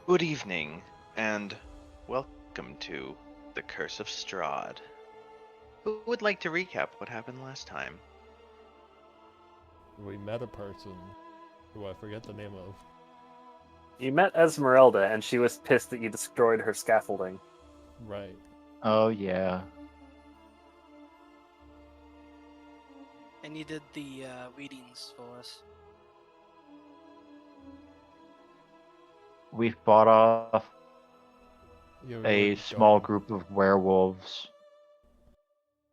Good evening, and welcome to the Curse of Strahd. Who would like to recap what happened last time? We met a person who I forget the name of. You met Esmeralda, and she was pissed that you destroyed her scaffolding. Right. Oh, yeah. And you did the readings for us. We fought off You a were small going- group of werewolves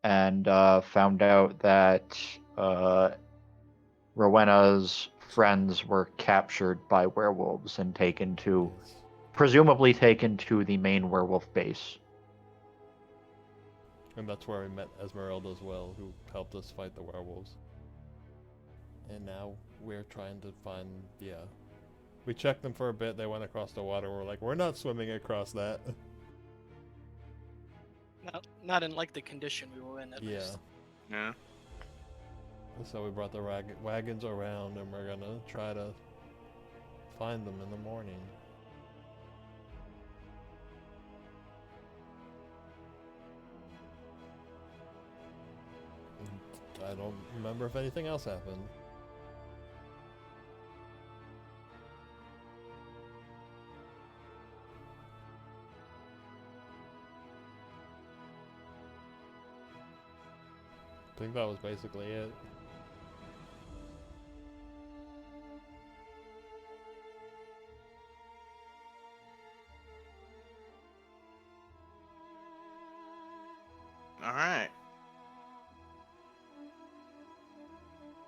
and found out that Rowena's friends were captured by werewolves and Yes. presumably taken to the main werewolf base. And that's where we met Esmeralda as well, who helped us fight the werewolves. And now we're trying to find, We checked them for a bit, they went across the water, we're like, we're not swimming across that. Not in like the condition we were in at Yeah. least. Yeah. So we brought the wagons around and we're gonna try to find them in the morning. And I don't remember if anything else happened. I think that was basically it. All right.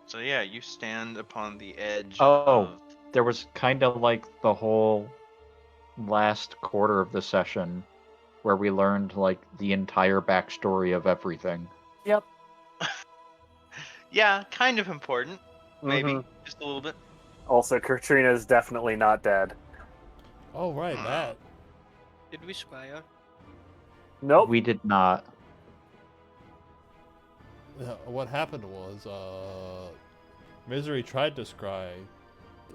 So yeah, you stand upon the edge Oh. of... There was kind of like the whole last quarter of the session where we learned like the entire backstory of everything. Yep. Yeah, kind of important. Maybe. Mhm. Just a little bit. Also, Katrina's definitely not dead. Oh, right, that. Did we scry? Nope. We did not. What happened was, Misery tried to scry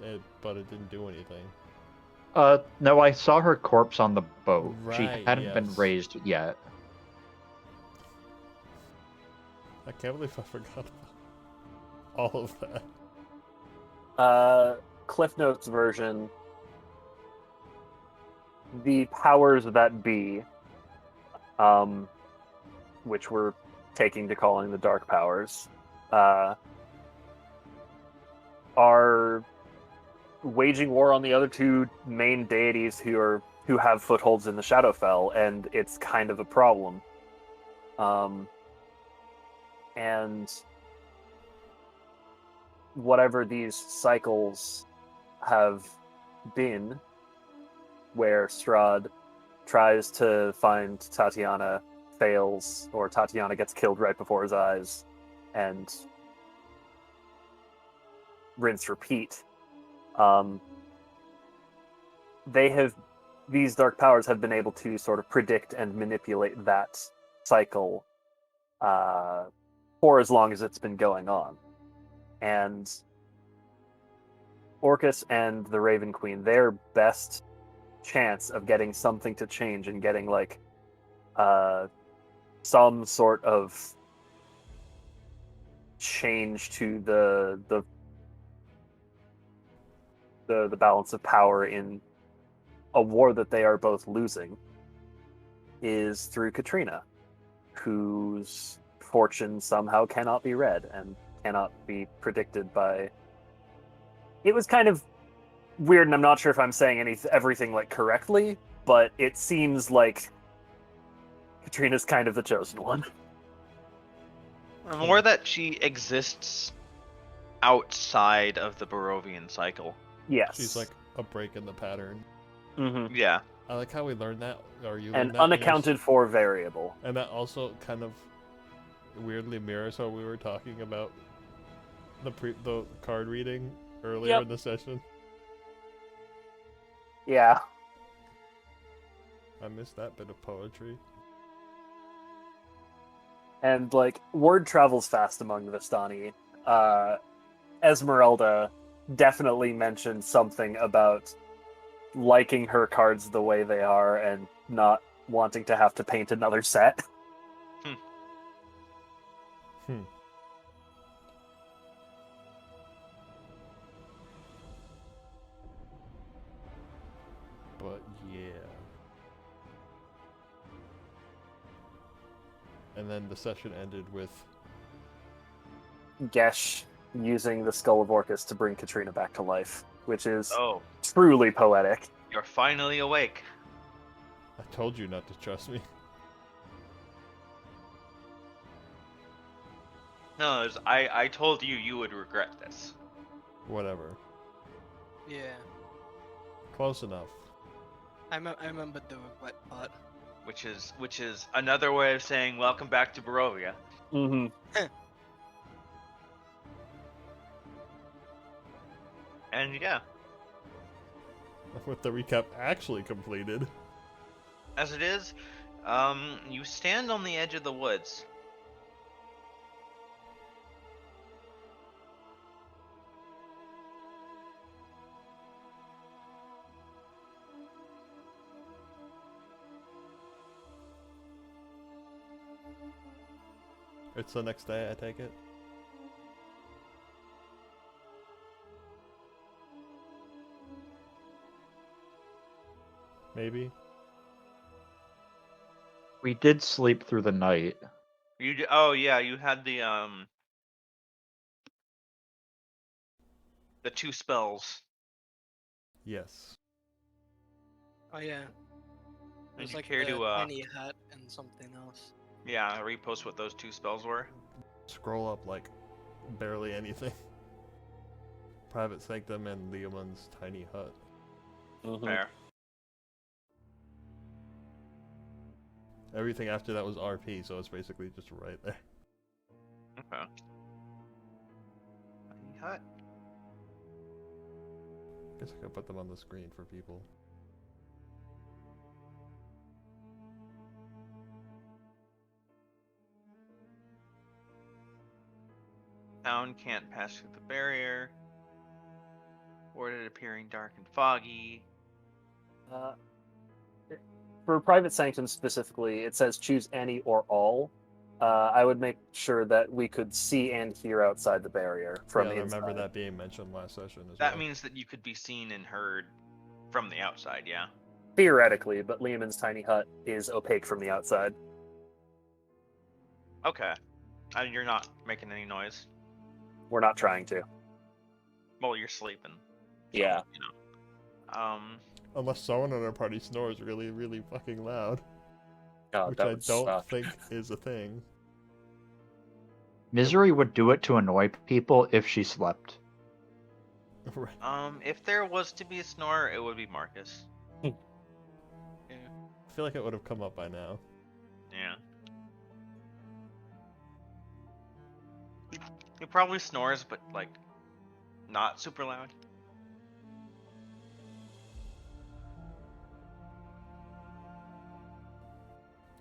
it, but it didn't do anything. No, I saw her corpse on the boat. She Right, hadn't been yes. raised yet. I can't believe I forgot about all of that. Cliff Notes version. The powers that be, which we're taking to calling the Dark Powers, are waging war on the other two main deities who have footholds in the Shadowfell, and it's kind of a problem. And whatever these cycles have been, where Strahd tries to find Tatiana, fails, or Tatiana gets killed right before his eyes, and rinse repeat. These dark powers have been able to sort of predict and manipulate that cycle for as long as it's been going on. And Orcus and the Raven Queen, their best chance of getting something to change and getting like some sort of change to the balance of power in a war that they are both losing is through Katrina, whose fortune somehow cannot be read and cannot be predicted by... It was kind of weird, and I'm not sure if I'm saying everything like correctly, but it seems like Katrina's kind of the chosen one. More that she exists outside of the Barovian cycle. Yes. She's like a break in the pattern. Mm-hmm. Yeah. I like how we learned that, or you An learned that in your unaccounted for variable. And that also kind of weirdly mirrors how we were talking about the card reading earlier Yep. in the session. Yeah. I missed that bit of poetry. And like word travels fast among the Vistani. Esmeralda definitely mentioned something about liking her cards the way they are and not wanting to have to paint another set. Hmm. But yeah. And then the session ended with Gesh using the Skull of Orcus to bring Katrina back to life, which is Oh, truly poetic. you're finally awake. I told you not to trust me. No, I told you you would regret this. Whatever. Yeah. Close enough. I remember the regret part. Which is another way of saying welcome back to Barovia. Mm-hmm. And yeah, With the recap actually completed. as it is, you stand on the edge of the woods. It's the next day, I take it. Maybe. We did sleep through the night. Oh yeah, you had the two spells. Yes. Oh yeah. Would It's you like care the to tiny hat and something else. yeah, repost what those two spells were? Scroll up like barely anything. Private Sanctum and Leoman's Tiny Hut. Mm-hmm. Fair. Everything after that was RP, so it's basically just right there. Okay. Tiny hut. Guess I could put them on the screen for people. Sound can't pass through the barrier. Warded appearing dark and foggy. For Private Sanctum specifically, it says choose any or all. I would make sure that we could see and hear outside the barrier from Yeah, I inside. remember that being mentioned last session as That well. means that you could be seen and heard from the outside, yeah? Theoretically, but Lehman's tiny hut is opaque from the outside. Okay. And you're not making any noise. We're not trying to. Well, you're sleeping. So, Yeah. you know. Unless someone in our party snores really, really fucking loud. Oh, Which that I would don't suck. think is a thing. Misery would do it to annoy people if she slept. Right. If there was to be a snorer, it would be Marcus. Yeah. I feel like it would have come up by now. Yeah. He probably snores, but like not super loud.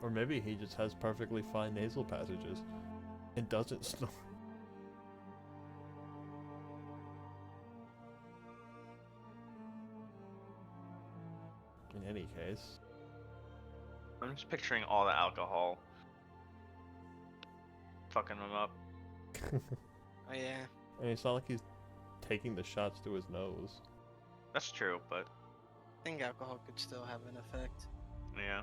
Or maybe he just has perfectly fine nasal passages and doesn't snore. In any case. I'm just picturing all the alcohol fucking him up. Oh yeah. I mean, it's not like he's taking the shots to his nose. That's true, but I think alcohol could still have an effect. yeah.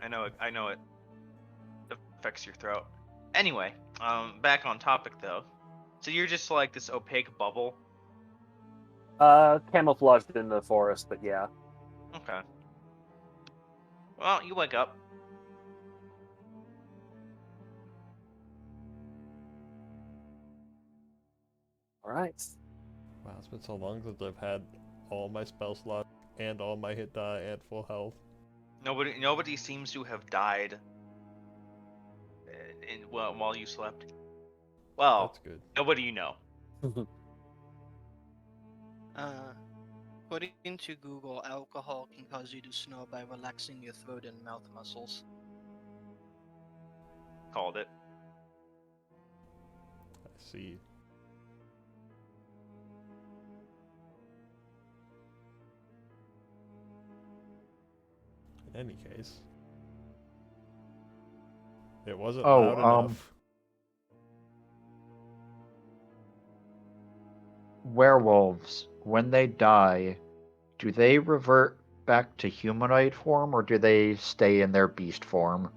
I know it affects your throat. Anyway, back on topic though. So you're just like this opaque bubble. Camouflaged in the forest, but yeah. Okay. Well, you wake up. All right. Wow, it's been so long since I've had all my spell slots and all my hit die and full health. Nobody seems to have died while you slept. Well, That's good. nobody you know. Putting into Google, alcohol can cause you to snore by relaxing your throat and mouth muscles. Called it. I see. In any case. It wasn't Oh, loud enough. Werewolves, when they die, do they revert back to humanoid form or do they stay in their beast form?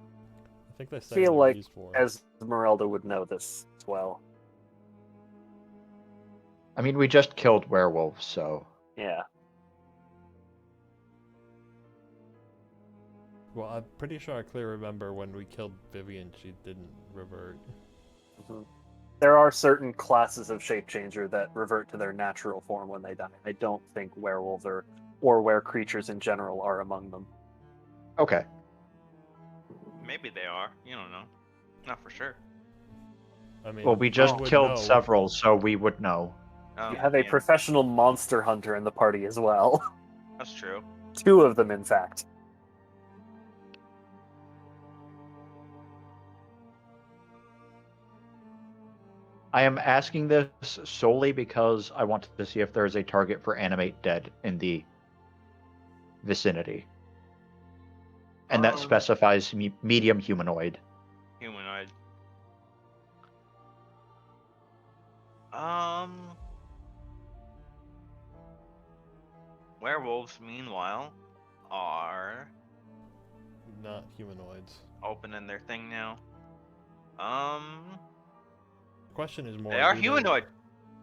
I think they I stay feel in their like beast form. Esmeralda would know this as well. I mean, we just killed werewolves, so. Yeah. Well, I'm pretty sure I clearly remember when we killed Vivian, she didn't revert. Mhm. There are certain classes of shape changer that revert to their natural form when they die. I don't think werewolves or were creatures in general are among them. Okay. Maybe they are. You don't know. Not for sure. I mean, Well, we we just would killed know. several, so we would know. Oh, You have a yeah, professional monster hunter in the party as well. that's true. 2 of them, in fact. I am asking this solely because I want to see if there is a target for animate dead in the vicinity. And that Um, specifies medium humanoid. Humanoid. Um, Werewolves, meanwhile, are Not humanoids. opening their thing now. Um, The question is more, they are do humanoid.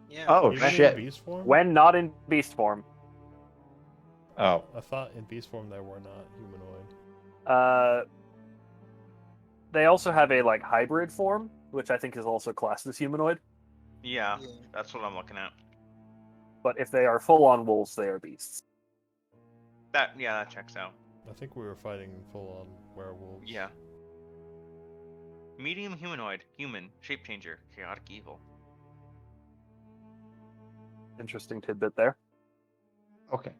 Yeah. Oh, they... Even in shit. beast form? When not in beast form. Oh. I thought in beast form they were not humanoid. They also have a hybrid form, which I think is also classed as humanoid. Yeah, Yeah. that's what I'm looking at. But if they are full-on wolves, they are beasts. That checks out. I think we were fighting full-on werewolves. Yeah. Medium humanoid, human, shape changer, chaotic evil. Interesting tidbit there. Okay.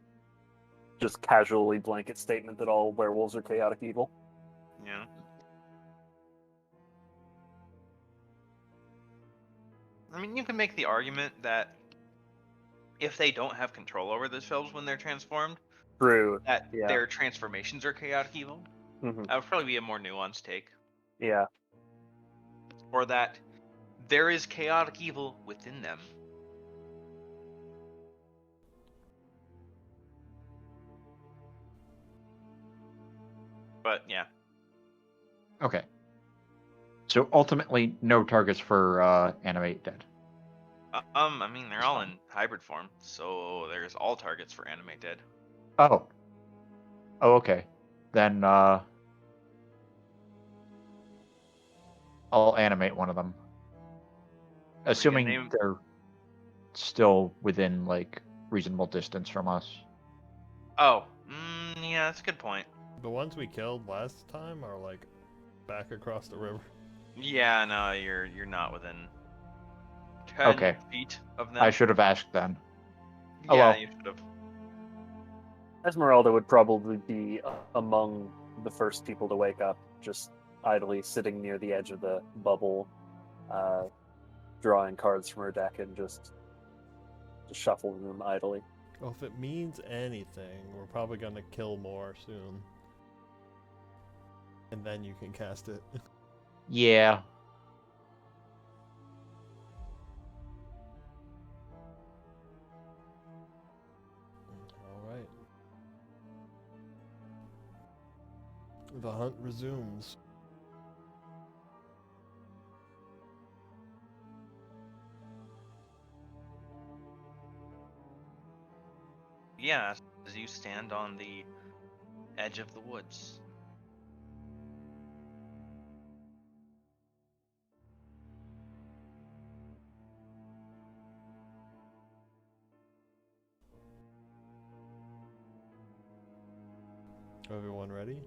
Just casually blanket statement that all werewolves are chaotic evil. Yeah. I mean, you can make the argument that if they don't have control over themselves when they're transformed, True. that Yeah. their transformations are chaotic evil. Hmm. That would probably be a more nuanced take. Yeah. Or that there is chaotic evil within them. But yeah. Okay. So ultimately, no targets for animate dead. I mean, they're all in hybrid form, so there's all targets for animate dead. Oh. Oh, okay. Then I'll animate one of them. Assuming name- they're still within reasonable distance from us. Oh, yeah, that's a good point. The ones we killed last time are back across the river. Yeah, no, you're not within 10 Okay. feet of them. I should have asked then. Oh Yeah, well. you should have. Esmeralda would probably be among the first people to wake up, just idly sitting near the edge of the bubble, drawing cards from her deck and just shuffling them idly. Well, if it means anything, we're probably gonna kill more soon. And then you can cast it. Yeah. Alright. The hunt resumes. Yeah, as you stand on the edge of the woods. Everyone ready?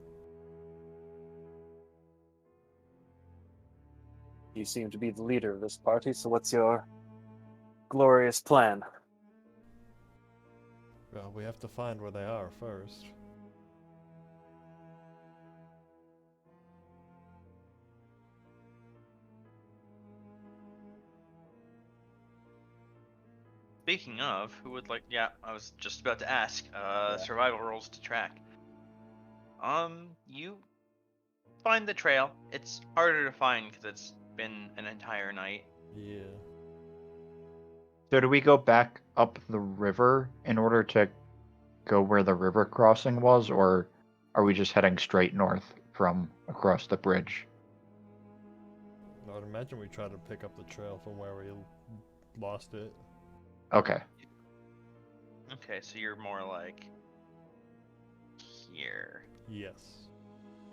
You seem to be the leader of this party, so what's your glorious plan? Well, we have to find where they are first. Speaking of, who would like? Yeah, I was just about to ask. Yeah. Survival rolls to track. You find the trail. It's harder to find because it's been an entire night. Yeah. So do we go back up the river in order to go where the river crossing was, or are we just heading straight north from across the bridge? I would imagine we try to pick up the trail from where we lost it. Okay. Okay, so you're more like here. Yes.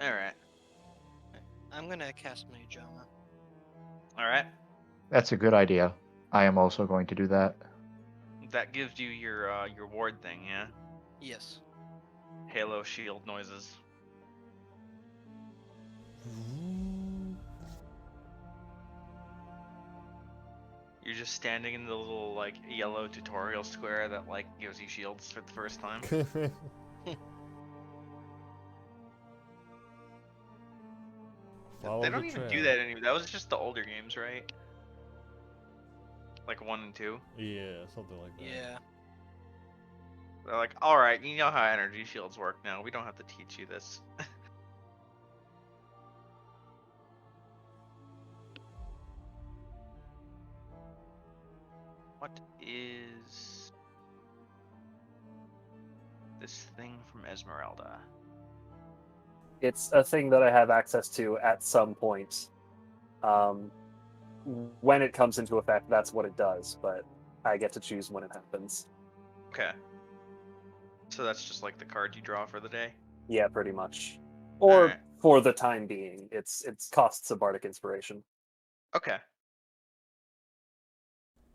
All right. I'm gonna cast Mage Armor. All right. That's a good idea. I am also going to do that. That gives you your ward thing, yeah. Yes. Halo shield noises. You're just standing in the little like yellow tutorial square that like gives you shields for the first time. Follow They the don't even trail. do that anymore. That was just the older games, right? Like 1 and 2. Yeah, something like that. Yeah. They're like, all right, you know how energy shields work now. We don't have to teach you this. What is this thing from Esmeralda? It's a thing that I have access to at some point. When it comes into effect, that's what it does, but I get to choose when it happens. Okay. So that's just like the card you draw for the day? Yeah, pretty much. Or Alright. for the time being, it's costs a bardic inspiration. Okay.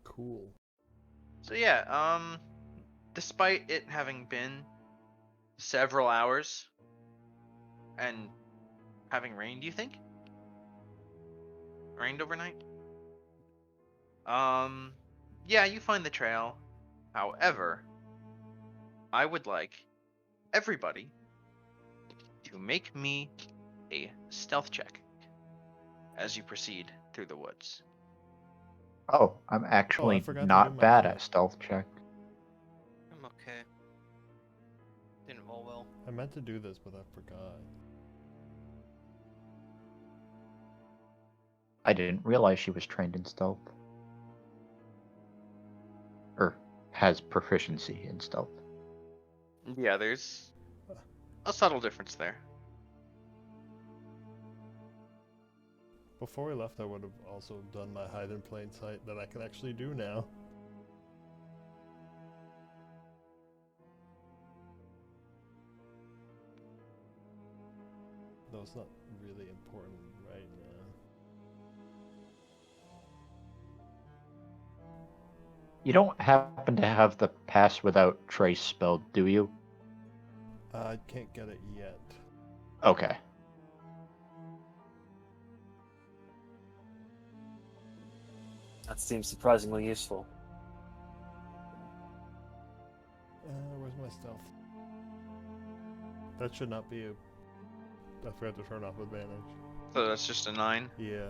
Cool. So yeah, despite it having been several hours and having rained, you think? Rained overnight? Yeah, you find the trail. However, I would like everybody to make me a stealth check as you proceed through the woods. Oh, I'm actually forgot to do not my bad check. at stealth check. I'm okay. Didn't roll well. I meant to do this, but I forgot. I didn't realize she was trained in stealth. Or has proficiency in stealth. Yeah, there's a subtle difference there. Before we left, I would have also done my hide in plain sight that I can actually do now. Though it's not really important right now. You don't happen to have the pass without trace spelled, do you? I can't get it yet. Okay. That seems surprisingly useful. Where's my stealth? That should not be a... I forgot to turn off advantage. So that's just a 9. Yeah.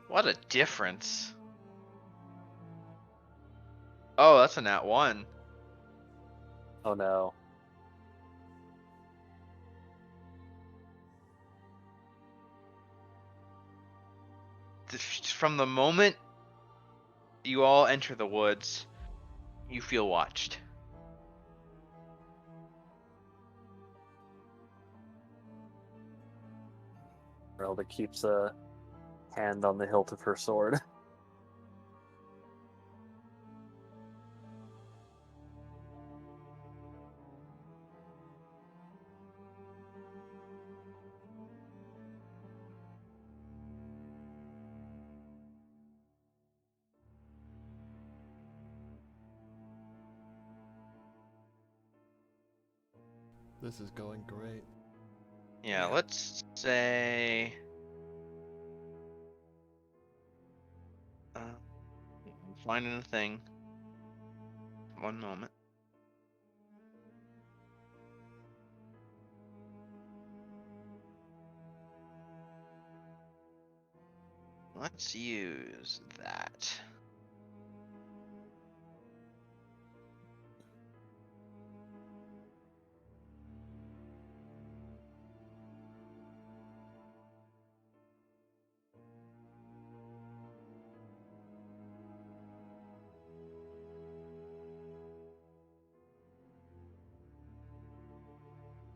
What a difference. Oh, that's a nat 1. Oh no. From the moment you all enter the woods, you feel watched. Esmeralda keeps a hand on the hilt of her sword. This is going great. Yeah, Yeah. let's say... finding a thing. One moment. Let's use that.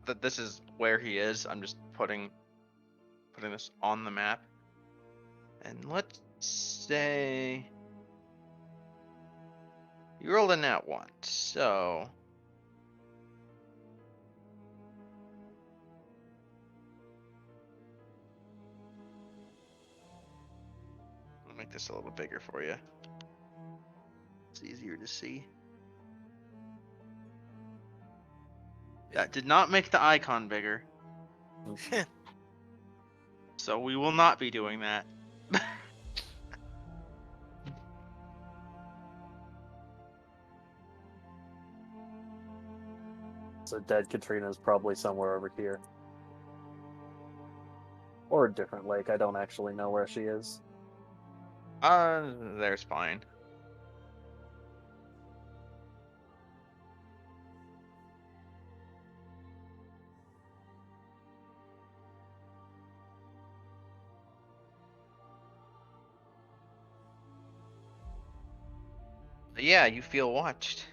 that this is where he is. I'm just putting this on the map. And let's say you rolled a nat 1, so I'll make this a little bigger for you. It's easier to see. That did not make the icon bigger. So we will not be doing that. So dead Katrina is probably somewhere over here. Or a different lake. I don't actually know where she is. There's fine. Yeah, you feel watched.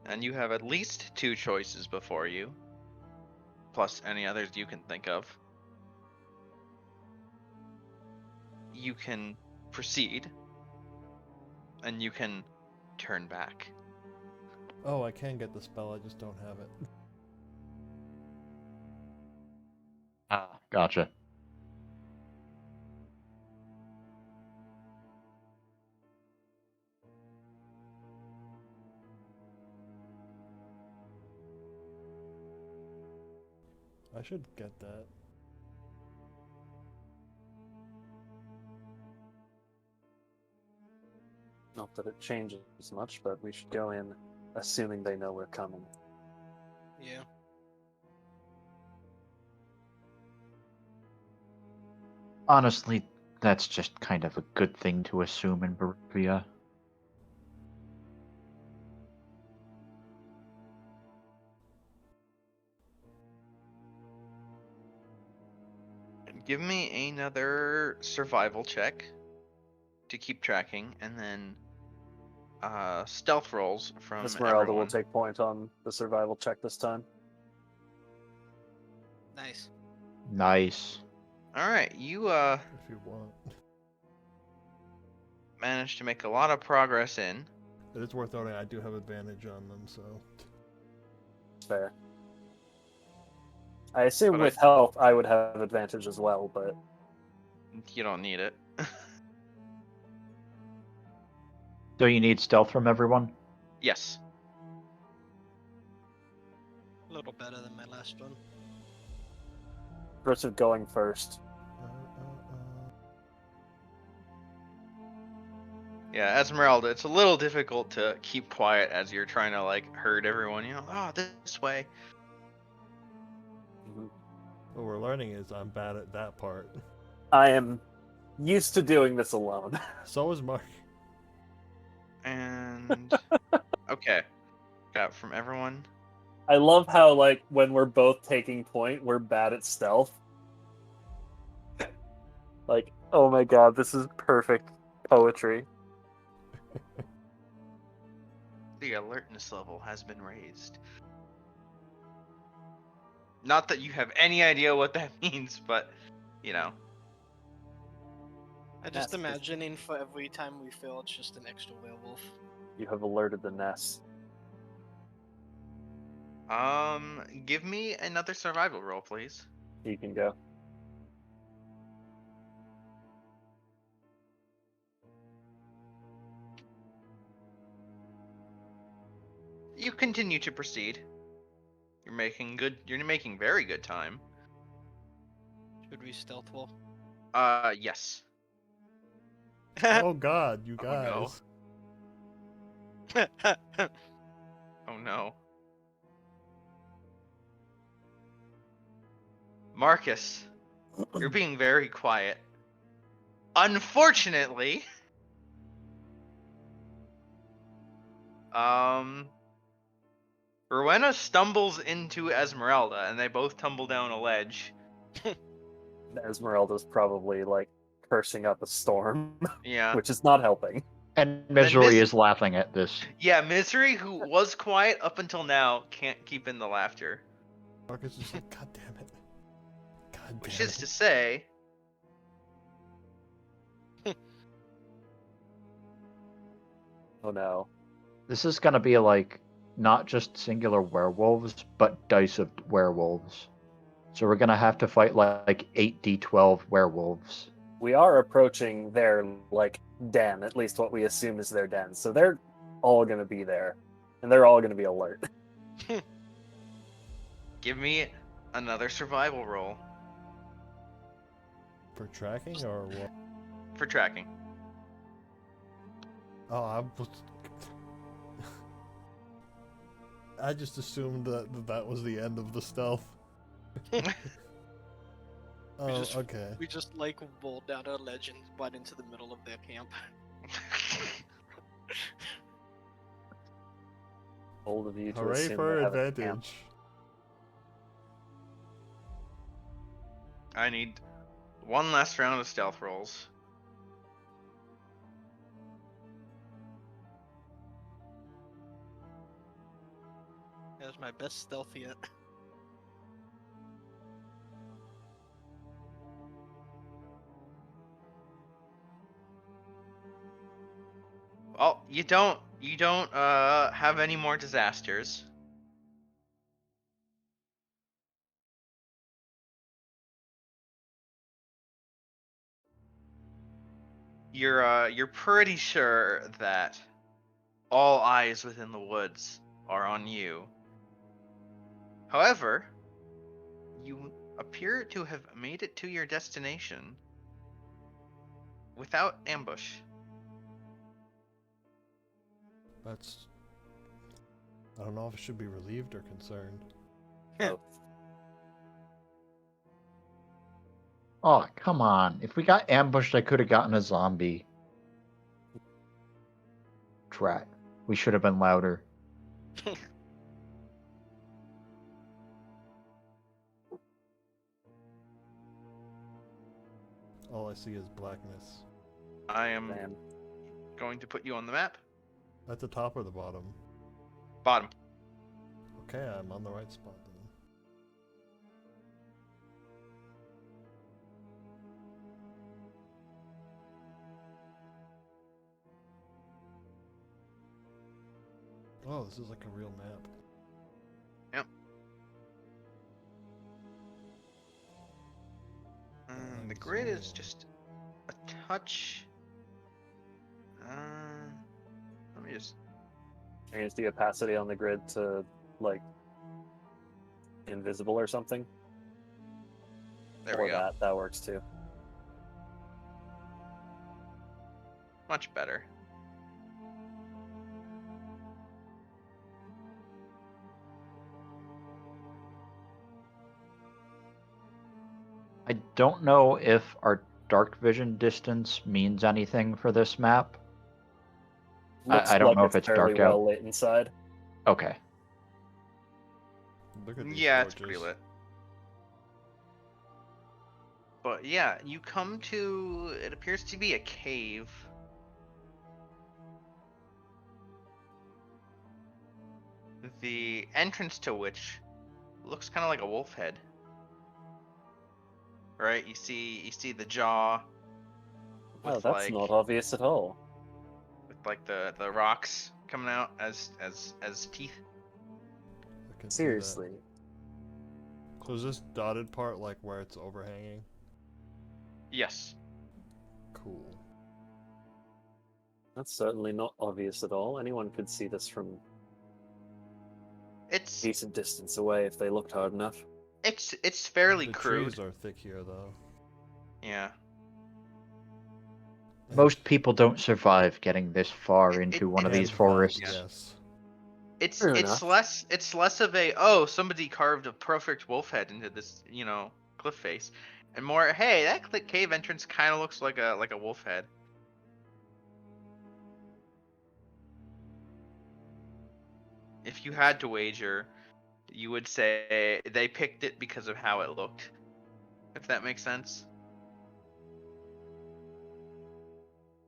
And you have at least 2 choices before you, plus any others you can think of. You can proceed, and you can turn back. Oh, I can get the spell, I just don't have it. Ah, gotcha. I should get that. Not that it changes much, but we should go in assuming they know we're coming. Yeah. Honestly, that's just kind of a good thing to assume in Barovia. Give me another survival check to keep tracking, and then stealth rolls from Esmeralda everyone. will take point on the survival check this time. Nice. Nice. All right, you If you want. managed to make a lot of progress in. It is worth noting I do have advantage on them, so. Fair. I assume But with health I would have advantage as well, but You don't need it. So you need stealth from everyone? Yes. A little better than my last one. Versus going first. Yeah, Esmeralda, it's a little difficult to keep quiet as you're trying to like herd everyone, this way. What we're learning is I'm bad at that part. I am used to doing this alone. So is Mark. And okay. Got from everyone. I love how, like, when we're both taking point, we're bad at stealth. Like, oh my god, this is perfect poetry. The alertness level has been raised. Not that you have any idea what that means, but I just Yes, imagining for every time we fail, it's just an extra werewolf. You have alerted the nest. Give me another survival roll, please. You can go. You continue to proceed. You're making very good time. Should we stealth roll? Yes. Oh god, you Oh, guys. no. Oh no. Marcus, you're being very quiet. Unfortunately, Rowena stumbles into Esmeralda, and they both tumble down a ledge. Esmeralda's probably, like, cursing up a storm, Yeah. which is not helping. And Then Misery is laughing at this. Yeah, Misery, who was quiet up until now, can't keep in the laughter. Marcus is like, God damn it. God Which damn is it. to say, Oh no. This is gonna be like not just singular werewolves, but dice of werewolves. So we're gonna have to fight like 8d12 werewolves. We are approaching their like den, at least what we assume is their den. So they're all gonna be there. And they're all gonna be alert. give me another survival roll For tracking or what? for tracking. Oh, I just assumed that was the end of the stealth. Oh, just- okay. We just like rolled down a ledge and went into the middle of their camp. Bold of you to Hooray assume for they have a camp. advantage. I need one last round of stealth rolls. That was my best stealth yet. Well, you don't have any more disasters. You're pretty sure that all eyes within the woods are on you. However, you appear to have made it to your destination without ambush. That's... I don't know if I should be relieved or concerned. Oh, come on. If we got ambushed, I could have gotten a zombie. Drat. We should have been louder. All I see is blackness. I am Man. going to put you on the map. At the top or the bottom? Bottom. Okay, I'm on the right spot then. Oh, this is like a real map. Yep. The grid is Zoom. just a touch. Let me just. Change the opacity on the grid to like invisible or something. There or we go. that works too. Much better. I don't know if our dark vision distance means anything for this map. Looks I don't like know if it's fairly dark well out. lit inside. Okay. Look at these Yeah, torches. it's pretty lit. But yeah, you come to. It appears to be a cave. The entrance to which looks kind of like a wolf head. Right? You see the jaw. With Oh, that's like, not obvious at all. with like the rocks coming out as teeth. I can see that. Seriously. So is this dotted part like where it's overhanging? Yes. Cool. That's certainly not obvious at all. Anyone could see this from a It's decent distance away if they looked hard enough. it's fairly The crude. trees are thick here though. Yeah. Most people don't survive getting this far It- into it- one of it- these And forests. that, yes. It's Fair enough. less of a somebody carved a perfect wolf head into this cliff face, and more hey that cave entrance kind of looks like a wolf head. If you had to wager, you would say they picked it because of how it looked. If that makes sense.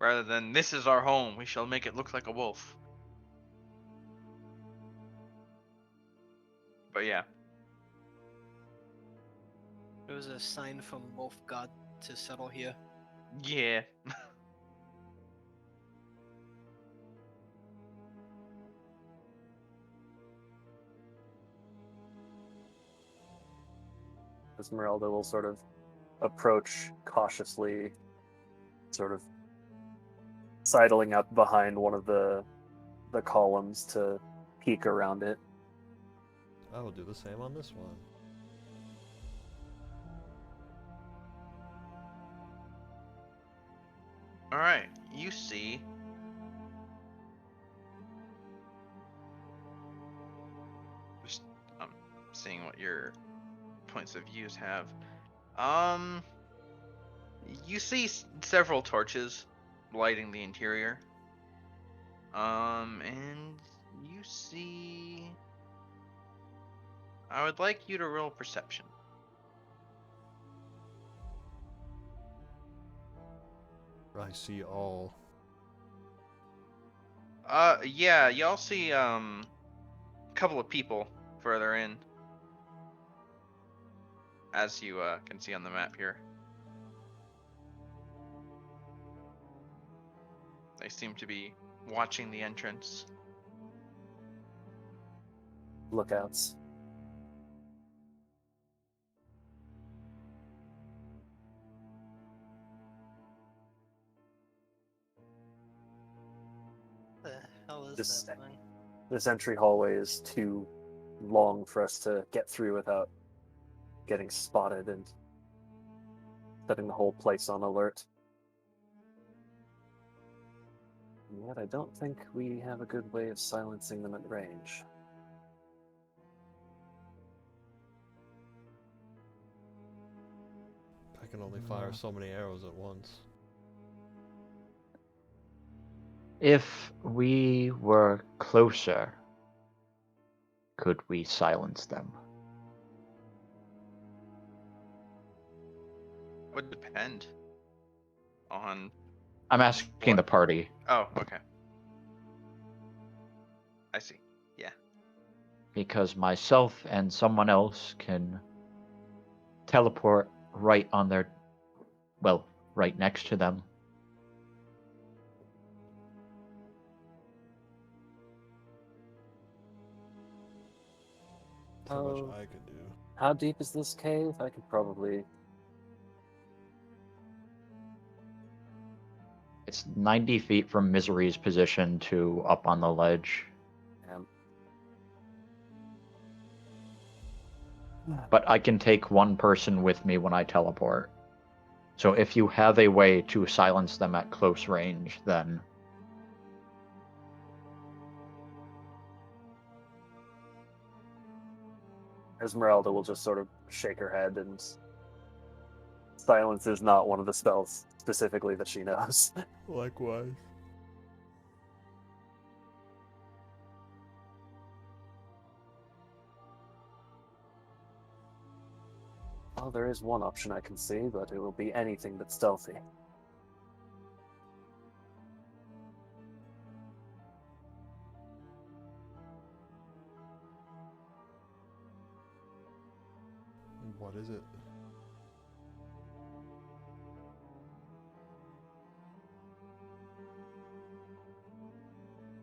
rather than "this is our home, we shall make it look like a wolf." But yeah, It was a sign from Wolf God to settle here. yeah. Esmeralda will sort of approach cautiously, sort of sidling up behind one of the columns to peek around it. I will do the same on this one. All right, you see. Just seeing what your points of views have. You see several torches lighting the interior. And you see. I would like you to roll perception. I see all. Yeah, y'all see a couple of people further in, as you can see on the map here. They seem to be watching the entrance. Lookouts. The hell is This- that thing? This entry hallway is too long for us to get through without getting spotted and setting the whole place on alert. And yet I don't think we have a good way of silencing them at range. I can only fire so many arrows at once. If we were closer, could we silence them? Would depend on. I'm asking the party. Oh, okay. I see. Because myself and someone else can teleport right on their, well, right next to them. So Oh. much I could do. How deep is this cave? I could probably... It's 90 feet from Misery's position to up on the ledge. But I can take one person with me when I teleport. So if you have a way to silence them at close range, then... Esmeralda will just sort of shake her head, and silence is not one of the spells specifically that she knows. Likewise. Well, there is one option I can see, but it will be anything but stealthy. What is it?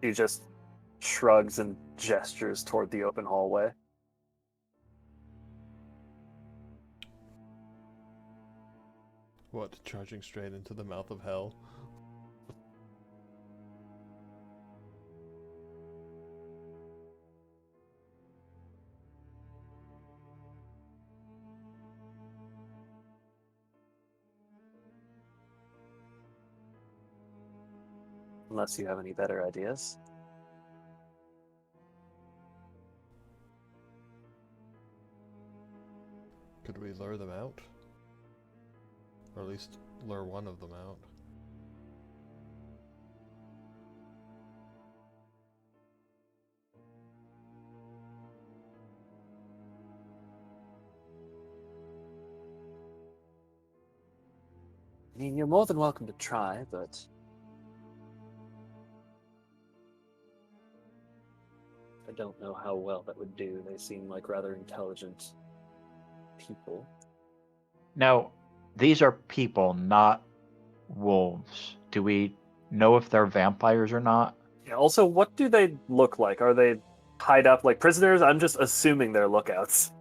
He just shrugs and gestures toward the open hallway. What, charging straight into the mouth of hell? Unless you have any better ideas. Could we lure them out? Or at least lure one of them out? I mean, you're more than welcome to try, but I don't know how well that would do. They seem like rather intelligent people. Now, these are people, not wolves. Do we know if they're vampires or not? Yeah, also, what do they look like? Are they tied up like prisoners? I'm just assuming they're lookouts.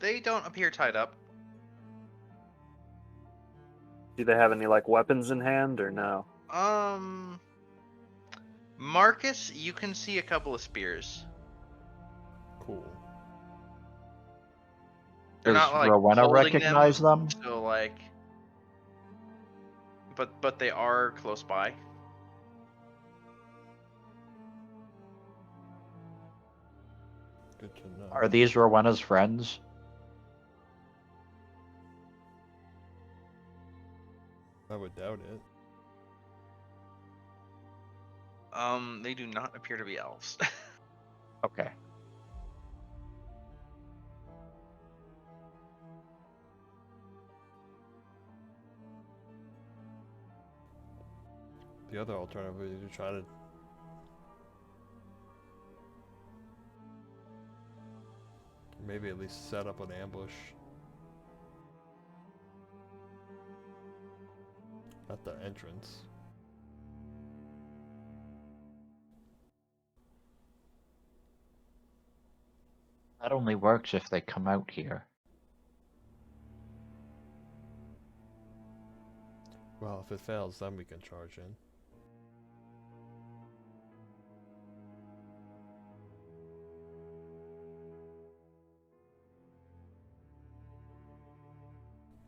They don't appear tied up. Do they have any like weapons in hand or no? Marcus, you can see a couple of spears. Cool. They're Does not like Rowena holding recognize them? so like, but they are close by. Good to know. Are these Rowena's friends? I would doubt it. They do not appear to be elves. Okay. The other alternative is to try to maybe at least set up an ambush at the entrance. That only works if they come out here. Well, if it fails, then we can charge in.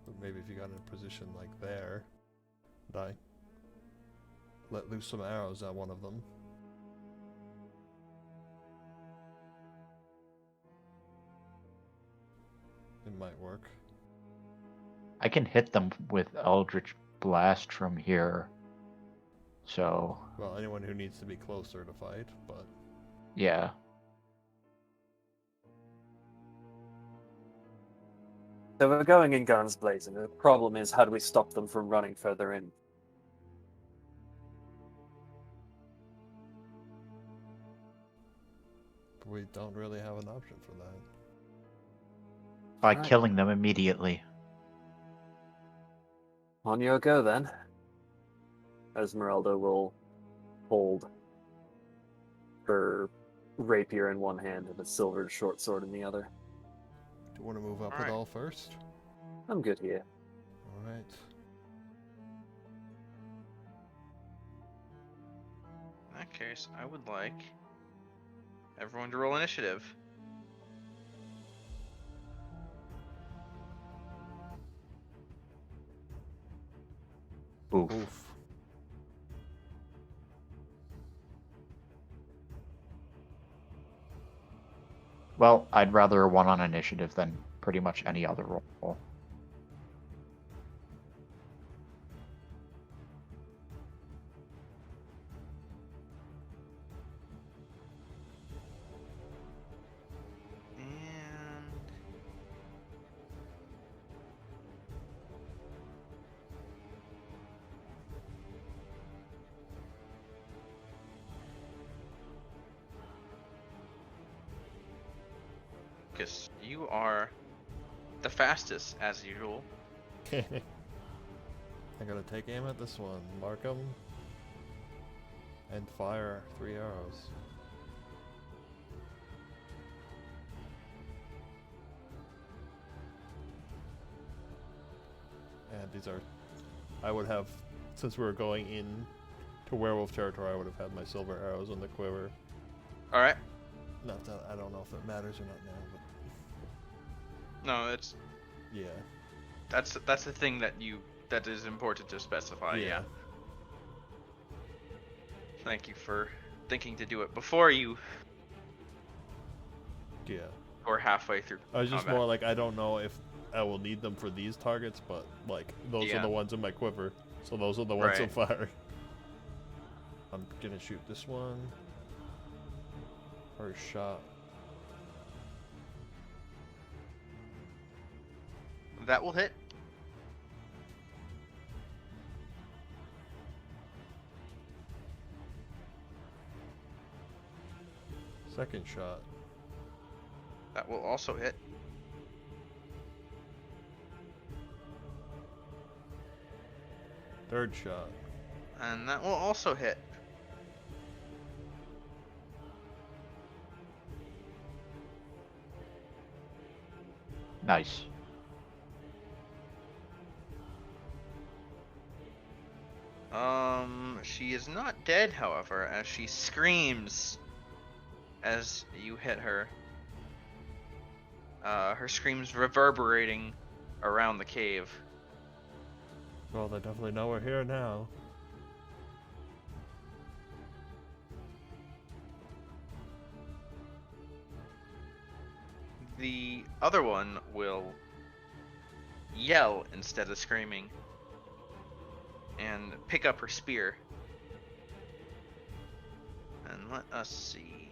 But maybe if you got in a position like there, I let loose some arrows at one of them. It might work. I can hit them with Eldritch Blast from here. So, Well, anyone who needs to be closer to fight, but yeah. So we're going in guns blazing. The problem is, how do we stop them from running further in? we don't really have an option for that. By Alright. killing them immediately. On your go, then. Esmeralda will hold her rapier in one hand and a silver short sword in the other. Do you want to move up Alright. at all first? I'm good here. Alright. In that case, I would like everyone to roll initiative. Oof. Oof. Well, I'd rather a 1 on initiative than pretty much any other roll. And because you are the fastest as usual. I gotta take aim at this one, mark him, and fire 3 arrows. And these are, I would have, since we were going in to werewolf territory, I would have had my silver arrows in the quiver. All right. Not that, I don't know if it matters or not now, but No, it's yeah. that's the thing that is important to specify. Yeah. Thank you for thinking to do it before you Yeah. were halfway through. I was just combat. more like, I don't know if I will need them for these targets, but like, those Yeah. are the ones in my quiver, so those are the ones Right. to fire. I'm gonna shoot this one. First shot. That will hit. Second shot. That will also hit. Third shot. And that will also hit. Nice. She is not dead, however, as she screams as you hit her. Her screams reverberating around the cave. Well, they definitely know we're here now. The other one will yell instead of screaming and pick up her spear. And let us see.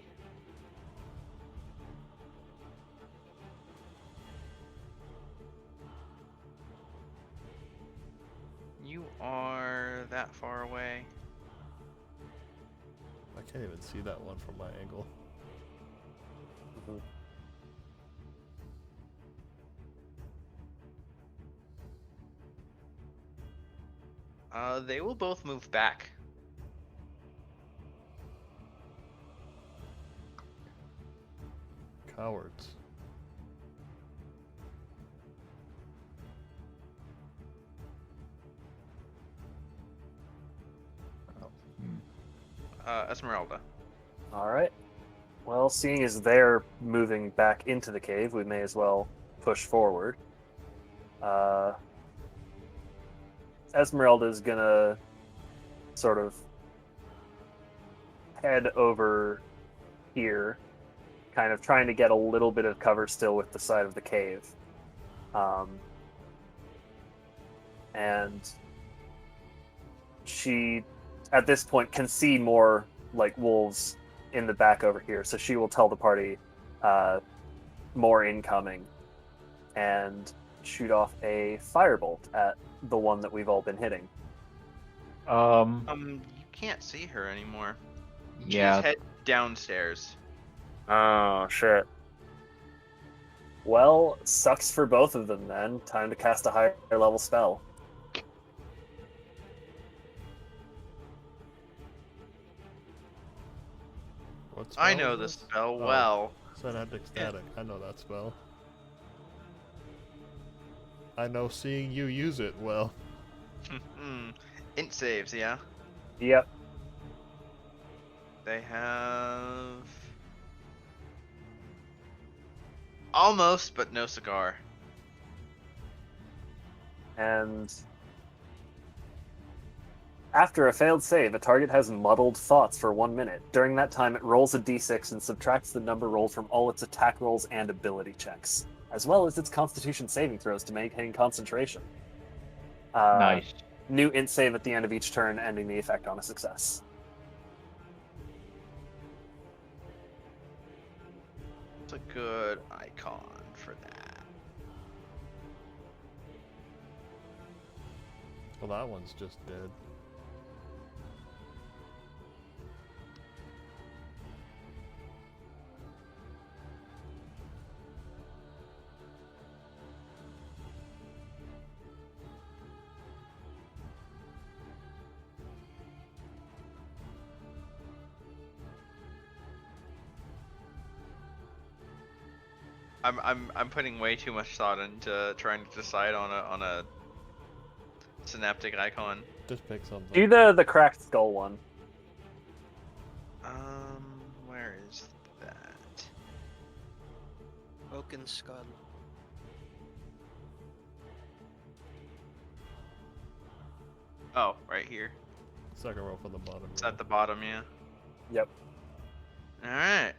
You are that far away. I can't even see that one from my angle. Mhm. They will both move back. Cowards. Esmeralda. All right. Well, seeing as they're moving back into the cave, we may as well push forward. Esmeralda's gonna sort of head over here, kind of trying to get a little bit of cover still with the side of the cave. And she, at this point, can see more like wolves in the back over here, so she will tell the party more incoming and shoot off a firebolt at the one that we've all been hitting. You can't see her anymore. Yeah. She's head downstairs. Oh, shit. Well, sucks for both of them then. Time to cast a higher level spell. What I spell know is the this? spell Oh. well. Synaptic Static. I know that spell. I know seeing you use it well. Int saves, yeah. Yep. They have almost, but no cigar. And after a failed save, a target has muddled thoughts for 1 minute. During that time, it rolls a d6 and subtracts the number rolled from all its attack rolls and ability checks, as well as its constitution saving throws to maintain concentration. Nice. New int save at the end of each turn, ending the effect on a success. It's a good icon for that. Well, that one's just dead. I'm putting way too much thought into trying to decide on a synaptic icon. Just pick something. Do the cracked skull one. Where is that? Broken skull. Oh, right here. Second row from the bottom. It's row. at the bottom, yeah. Yep. All right.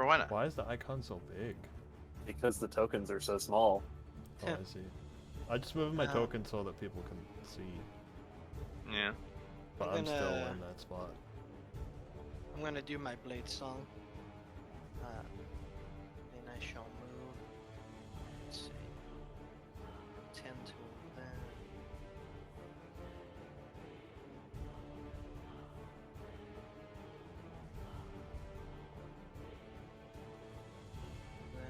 Rowena. Why is the icon so big? Because the tokens are so small. Oh, I see. I just moved my Oh. token so that people can see, Yeah. but I'm I'm still gonna- in that spot. I'm gonna do my blade song. And I shall move. Let's see. 10 to 11. There.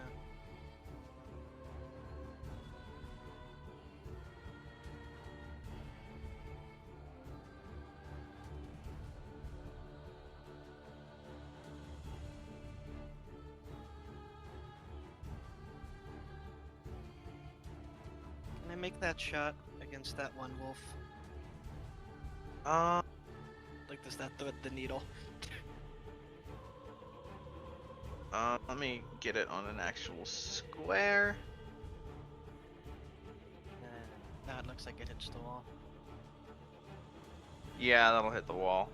Can I make that shot against that one wolf? Like, does that thread the needle? Let me get it on an actual square. Nah, it looks like it hits the wall. Yeah, that'll hit the wall.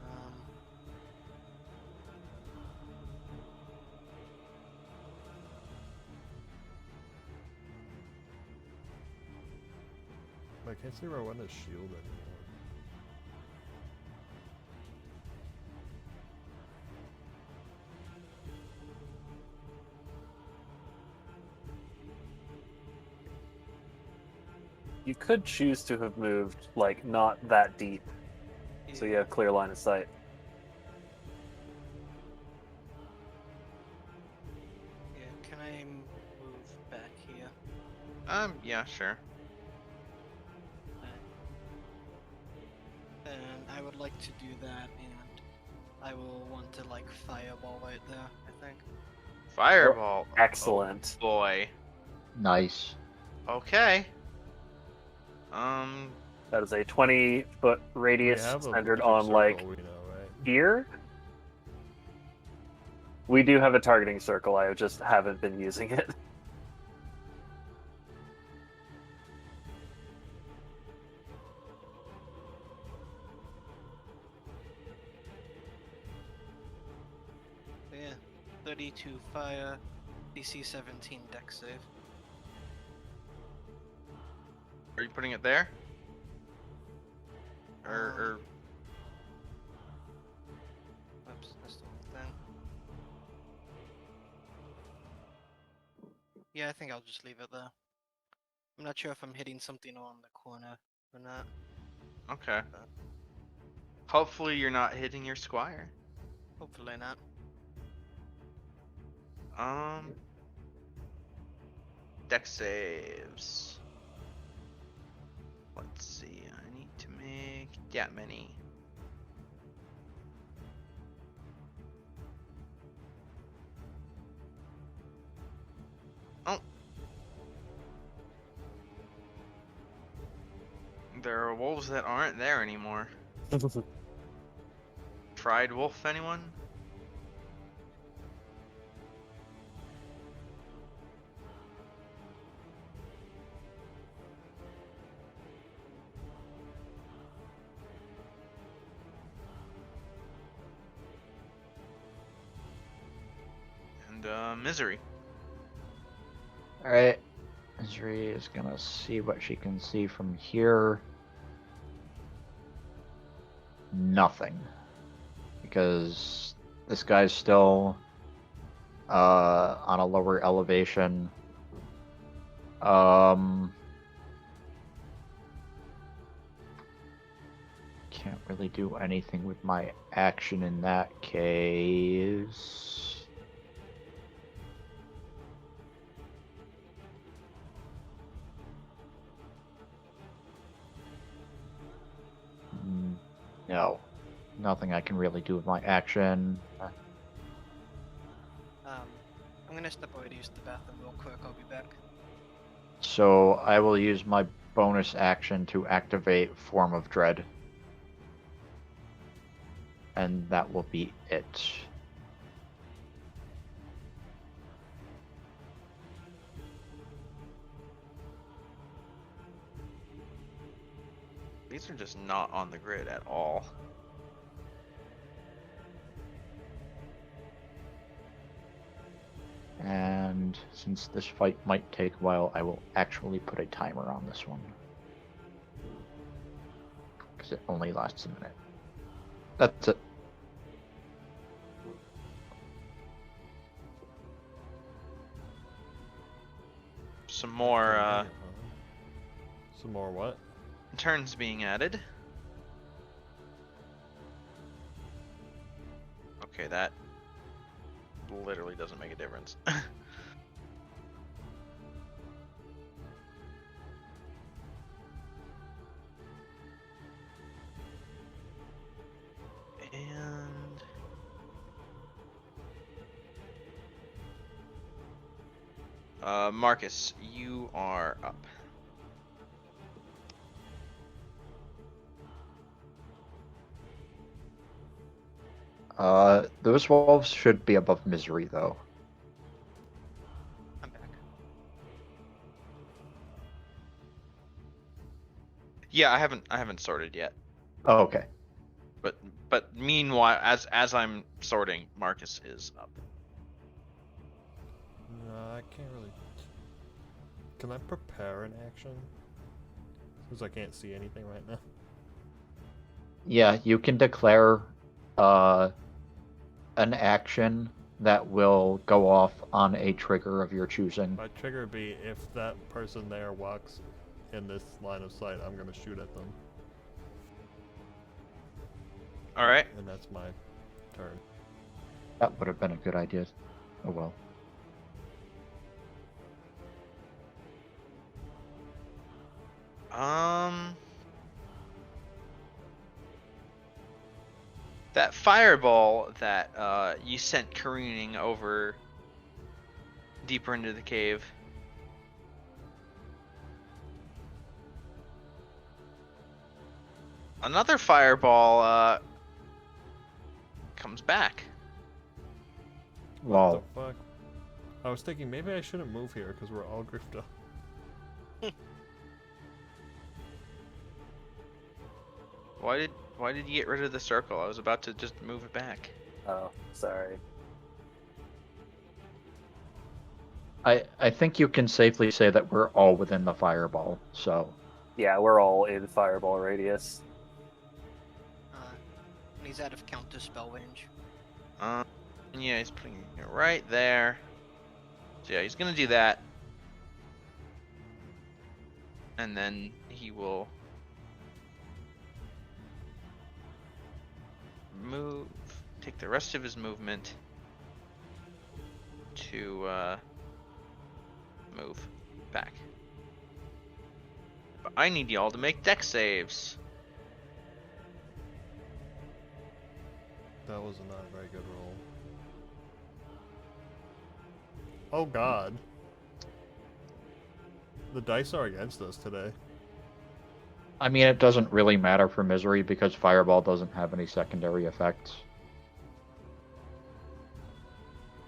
Um, I can't see Rowena's shield anymore. You could choose to have moved, like, not that deep, so you have clear line of sight. Yeah, can I move back here? Yeah, sure. And I would like to do that, and I will want to, like, fireball right there, I think. Fireball. Excellent. Oh, boy. Nice. Okay. That is a 20-foot We radius have a centered magic on, like, circle, we know, right? here. We do have a targeting circle, I just haven't been using it. So yeah, 32 fire, DC 17 dex save. are you putting it there? Or Oops, that's the wrong thing. Yeah, I think I'll just leave it there. I'm not sure if I'm hitting something on the corner or not. okay. Hopefully you're not hitting your squire. Hopefully not. Dex saves. Let's see. I need to make that many. Oh. There are wolves that aren't there anymore. Tried wolf, anyone? And misery. Alright. Misery is gonna see what she can see from here. Nothing. Because this guy's still on a lower elevation. Can't really do anything with my action in that case. No. Nothing I can really do with my action. I'm gonna step away to use the bathroom real quick. I'll be back. So I will use my bonus action to activate Form of Dread. And that will be it. These are just not on the grid at all. And since this fight might take a while, I will actually put a timer on this one. because it only lasts a minute. That's it. Some more Convenient, huh? Some more what? turns being added. Okay, that literally doesn't make a difference. And Marcus, you are up. Those wolves should be above Misery, though. I'm back. Yeah, I haven't sorted yet. Oh, okay. But meanwhile, as I'm sorting, Marcus is up. No, I can't really. Can I prepare an action? Because I can't see anything right now. Yeah, you can declare an action that will go off on a trigger of your choosing. My trigger would be if that person there walks in this line of sight, I'm gonna shoot at them. All right. And that's my turn. That would have been a good idea. Oh well. That fireball that you sent careening over deeper into the cave. Another fireball comes back. Well, What the fuck? I was thinking maybe I shouldn't move here because we're all griefed up. Why did you get rid of the circle? I was about to just move it back. Oh, sorry. I think you can safely say that we're all within the fireball, so Yeah, we're all in fireball radius. And he's out of counter spell range. Yeah, he's putting it right there. So yeah, he's gonna do that. And then he will move, take the rest of his movement to move back. But I need y'all to make dex saves. That was not a very good roll. Oh god. The dice are against us today. I mean it doesn't really matter for Misery because Fireball doesn't have any secondary effects.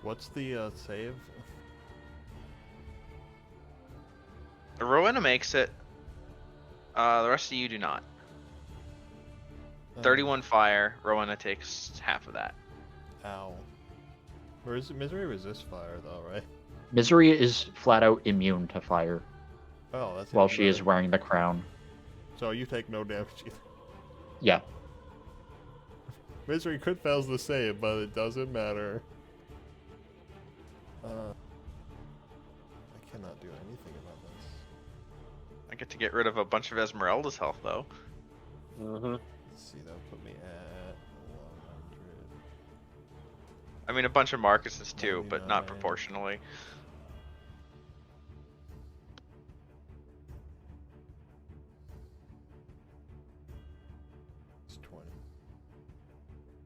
What's the save? Rowena makes it. The rest of you do not. Oh, 31 fire. Rowena takes half of that. Ow. Misery resists fire though, right? Misery is flat out immune to fire Oh, that's while even she is better. wearing the crown. So you take no damage either. Yeah. Misery crit fails the save, but it doesn't matter. I cannot do anything about this. I get to get rid of a bunch of Esmeralda's health though. Mm-hmm. Let's see, that would put me at 100. I mean, a bunch of Marcus's too, but not 99. proportionally. It's 20.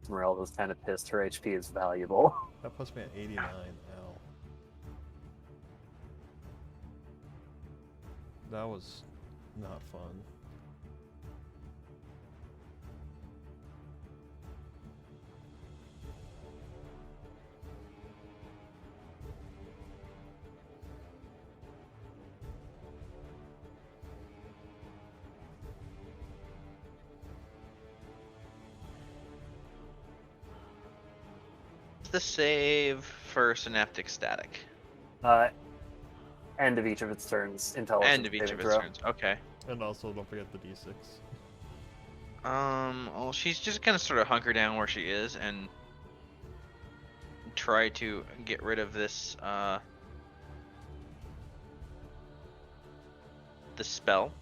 Esmeralda's kind of pissed. Her HP is valuable. That puts me at 89. Ow. That was not fun. What's the save for Synaptic Static? End of each of its turns. Intelligence End of each saving of its throw. turns. Okay. And also, don't forget the d6. Well, she's just gonna sort of hunker down where she is and try to get rid of this, the spell.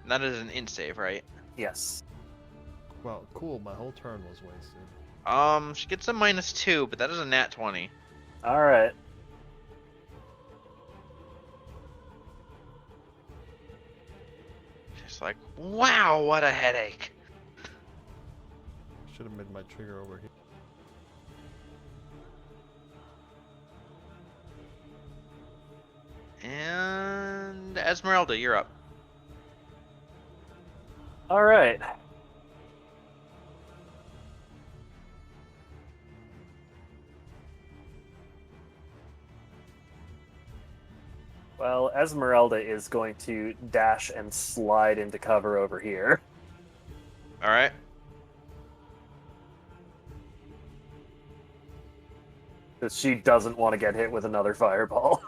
That is an int save, right? Yes. Well, cool. My whole turn was wasted. She gets a -2, but that is a nat 20. All right. She's like, wow, what a headache. Should have made my trigger over here. And Esmeralda, you're up. All right. Well, Esmeralda is going to dash and slide into cover over here. All right. Because she doesn't want to get hit with another fireball.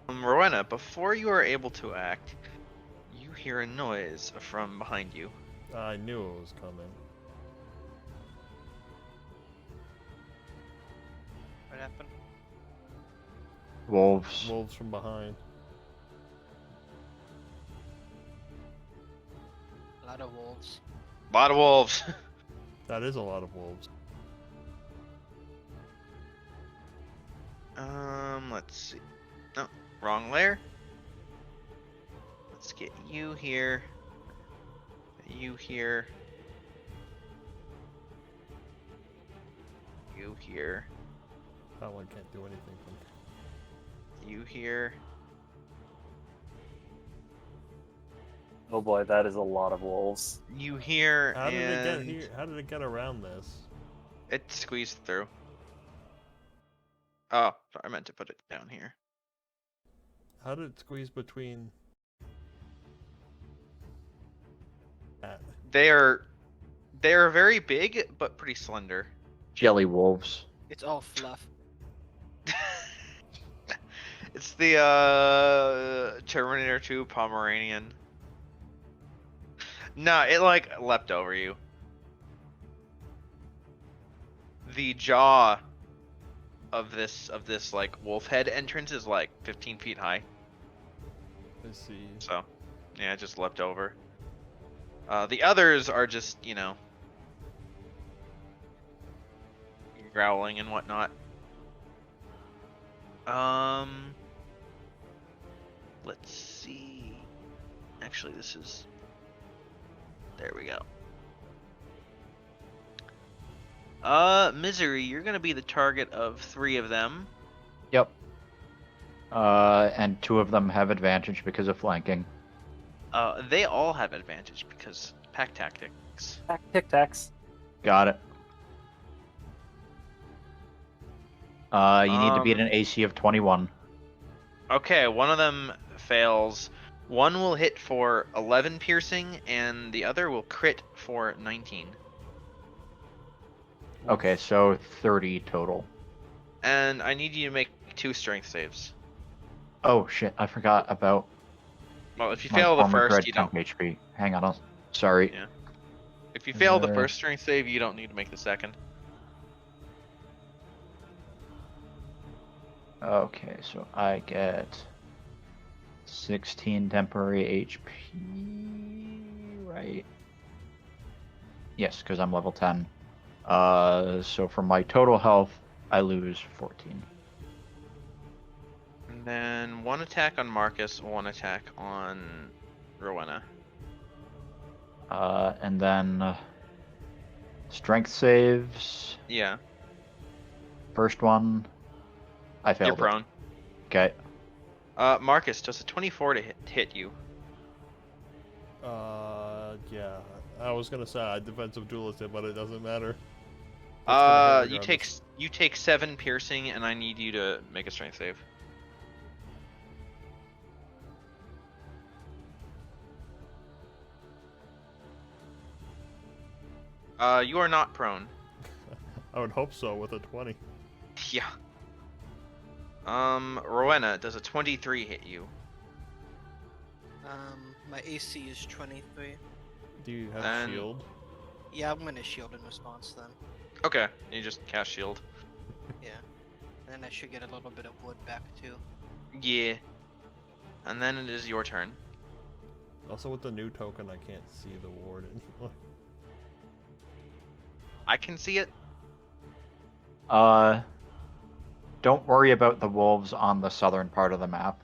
Rowena, before you are able to act, you hear a noise from behind you. I knew it was coming. What happened? Wolves. Wolves from behind. A lot of wolves. A lot of wolves. That is a lot of wolves. Let's see. No, wrong layer. Let's get you here. You here. You here. That one can't do anything from You here. Oh boy, that is a lot of wolves. You here. How did it get and here? How did it get around this? It squeezed through. Oh, sorry, I meant to put it down here. How did it squeeze between that? They are very big but pretty slender. Jelly wolves. It's all fluff. It's the Terminator 2 Pomeranian. No, it like leapt over you. The jaw of this like wolf head entrance is like 15 feet high. I see. So, yeah, it just leapt over. The others are just, you know, growling and whatnot. Let's see. Actually, this is. There we go. Misery, you're gonna be the target of 3 of them. Yep. And 2 of them have advantage because of flanking. They all have advantage because pack tactics. Tic tacs. Got it. You need to beat an AC of 21. Okay, one of them fails. One will hit for 11 piercing, and the other will crit for 19. Okay, so 30 total. And I need you to make 2 strength saves. Oh shit, I forgot about Well, if you my fail the former first, dread you temp don't. HP. Hang on, sorry. Yeah. If you fail the Uh, first strength save, you don't need to make the second. Okay, so I get 16 temporary HP, right? Yes, because I'm level 10. So for my total health, I lose 14. And then 1 attack on Marcus, 1 attack on Rowena. And then strength saves. Yeah, First one, I you're failed it. prone. Okay. Marcus, does a 24 to hit you? Yeah. I was gonna say I defensive duelist it, but it doesn't matter. It's gonna hit You regardless. take 7 piercing, and I need you to make a strength save. You are not prone. I would hope so with a 20. Yeah. Rowena, does a 23 hit you? My AC is 23. Do you have Then- shield? Yeah, I'm gonna shield in response then. Okay, you just cast shield. Yeah. And then I should get a little bit of wood back too. Yeah. And then it is your turn. Also, with the new token, I can't see the ward anymore. I can see it. Don't worry about the wolves on the southern part of the map.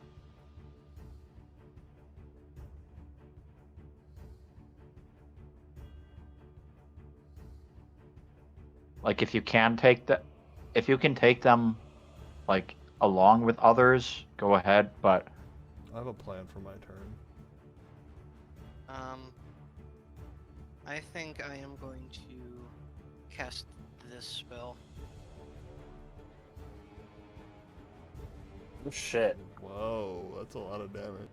Like if you can take them like along with others, go ahead, but I have a plan for my turn. I think I am going to cast this spell. Oh, shit. Whoa, that's a lot of damage.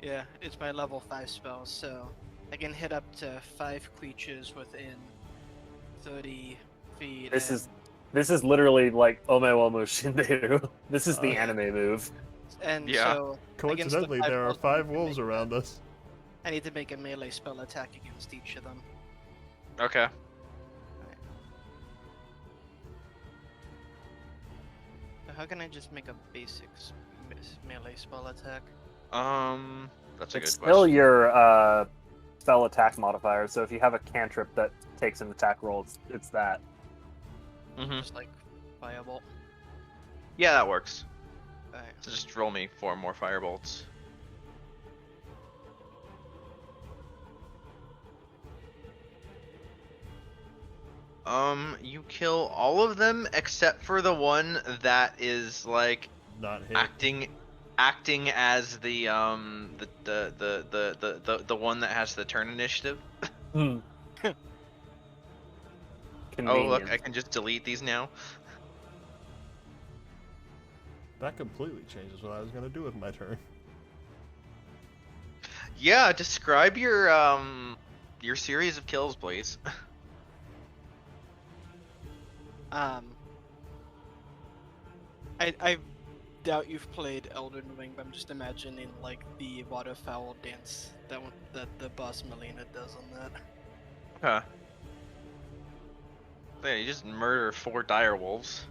Yeah, it's my level 5 spell, so I can hit up to 5 creatures within 30 feet. This and, is literally like Ome wa Mushinderu. This is the Uh, anime move. and Yeah. so Coincidentally, there are 5 wolves around us. I need to make a melee spell attack against each of them. Okay. So how can I just make a basic melee spell attack? That's a It's good still question. your spell attack modifier, so if you have a cantrip that takes an attack roll, it's that. Mm-hmm. Just like firebolt. Yeah, that works. Alright. So just roll me 4 more firebolts. You kill all of them except for the one that is like Not hit. acting as the one that has the turn initiative. Hmm. Oh look, Convenient. I can just delete these now. That completely changes what I was gonna do with my turn. Yeah, describe your series of kills, please. I doubt you've played Elden Ring, but I'm just imagining like the waterfowl dance that the boss Melina does on that. Huh. Yeah, you just murder 4 dire wolves.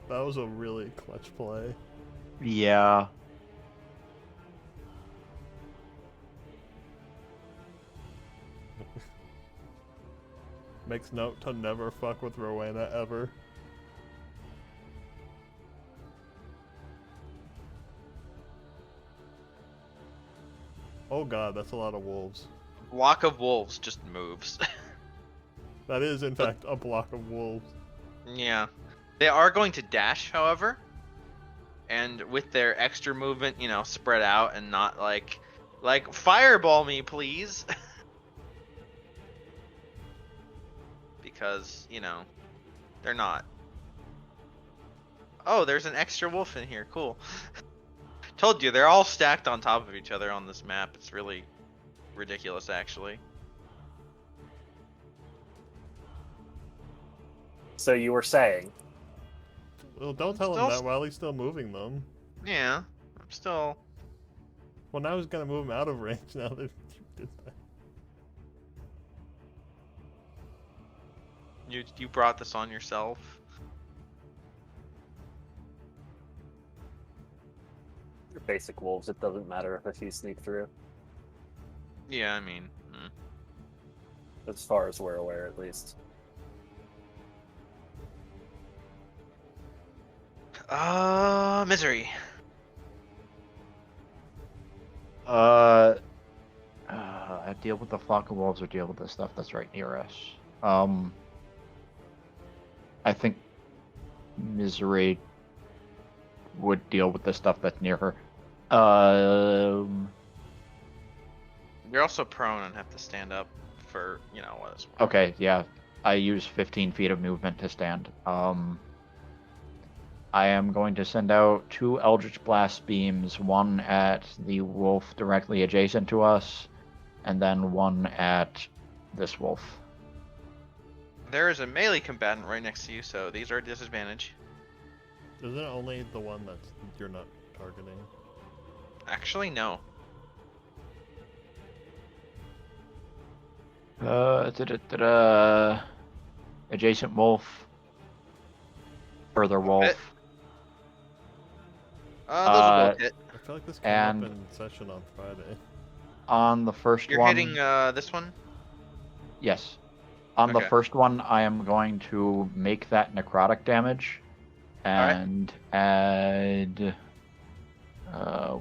That was a really clutch play. yeah. Makes note to never fuck with Rowena ever. Oh god, that's a lot of wolves. Block of wolves just moves. That is, in fact, a block of wolves. Yeah. They are going to dash, however. And with their extra movement, spread out and not like fireball me, please. Because, they're not. Oh, there's an extra wolf in here. Cool. Told you, they're all stacked on top of each other on this map. It's really ridiculous, actually. So you were saying, Well, don't tell him that while he's still moving them. Yeah, I'm still... Well, now he's gonna move him out of range now that you did that. You brought this on yourself. you're basic wolves, it doesn't matter if you sneak through, Yeah, I mean... as far as we're aware, at least. Misery. Deal with the flock of wolves or deal with the stuff that's right near us. I think Misery would deal with the stuff that's near her. You're also prone and have to stand up for, what it's worth. Okay, yeah. I use 15 feet of movement to stand. I am going to send out 2 Eldritch Blast beams, one at the wolf directly adjacent to us, and then one at this wolf. There is a melee combatant right next to you, so these are a disadvantage. Isn't it only the one that you're not targeting? Actually, no. Adjacent wolf. Further wolf. Those will both hit. I feel like this came And- up in session on Friday. On the first You're one. hitting this one? Yes. On the Okay. first one, I am going to make that necrotic damage, Alright. and add.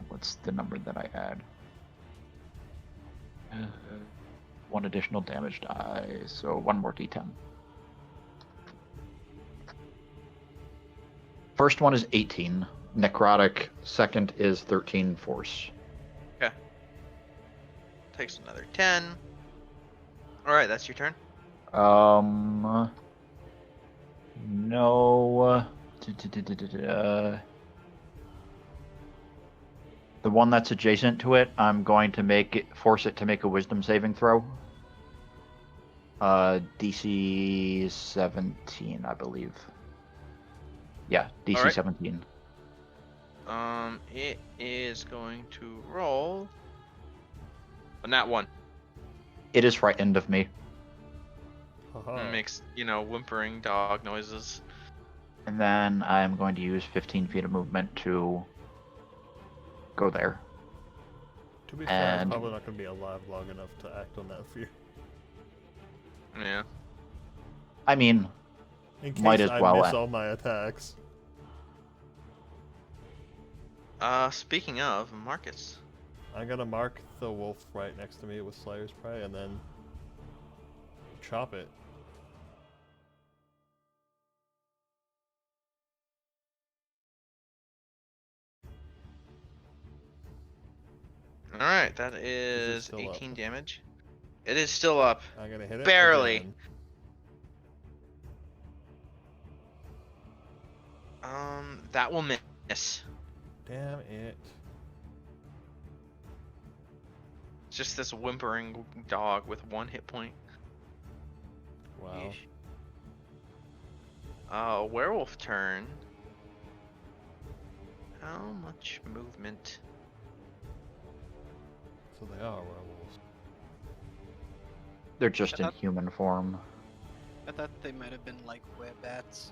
What's the number that I add? One additional damage die, so one more d10. First one is 18 necrotic. Second is 13 force. Takes another 10. Alright, that's your turn. No. The one that's adjacent to it, I'm going to force it to make a wisdom saving throw. DC 17, I believe. Yeah, DC Alright. 17. It is going to roll a nat 1. It is frightened of me. Haha. It makes, whimpering dog noises. And then I'm going to use 15 feet of movement to go there. To be fair, it's and- probably not going to be alive long enough to act on that fear. Yeah. I mean, In case Might as I well miss end. all my attacks. Speaking of, Marcus. I'm gonna mark the wolf right next to me with Slayer's Prey and then chop it. Alright, that it is still 18 up? damage. It is still up. I'm gonna hit it Barely. again. That will miss. Damn it. It's just this whimpering dog with 1 hit point. Wow. Werewolf turn. How much movement? So they are werewolves. they're just in thought- human form. I thought they might have been like werebats.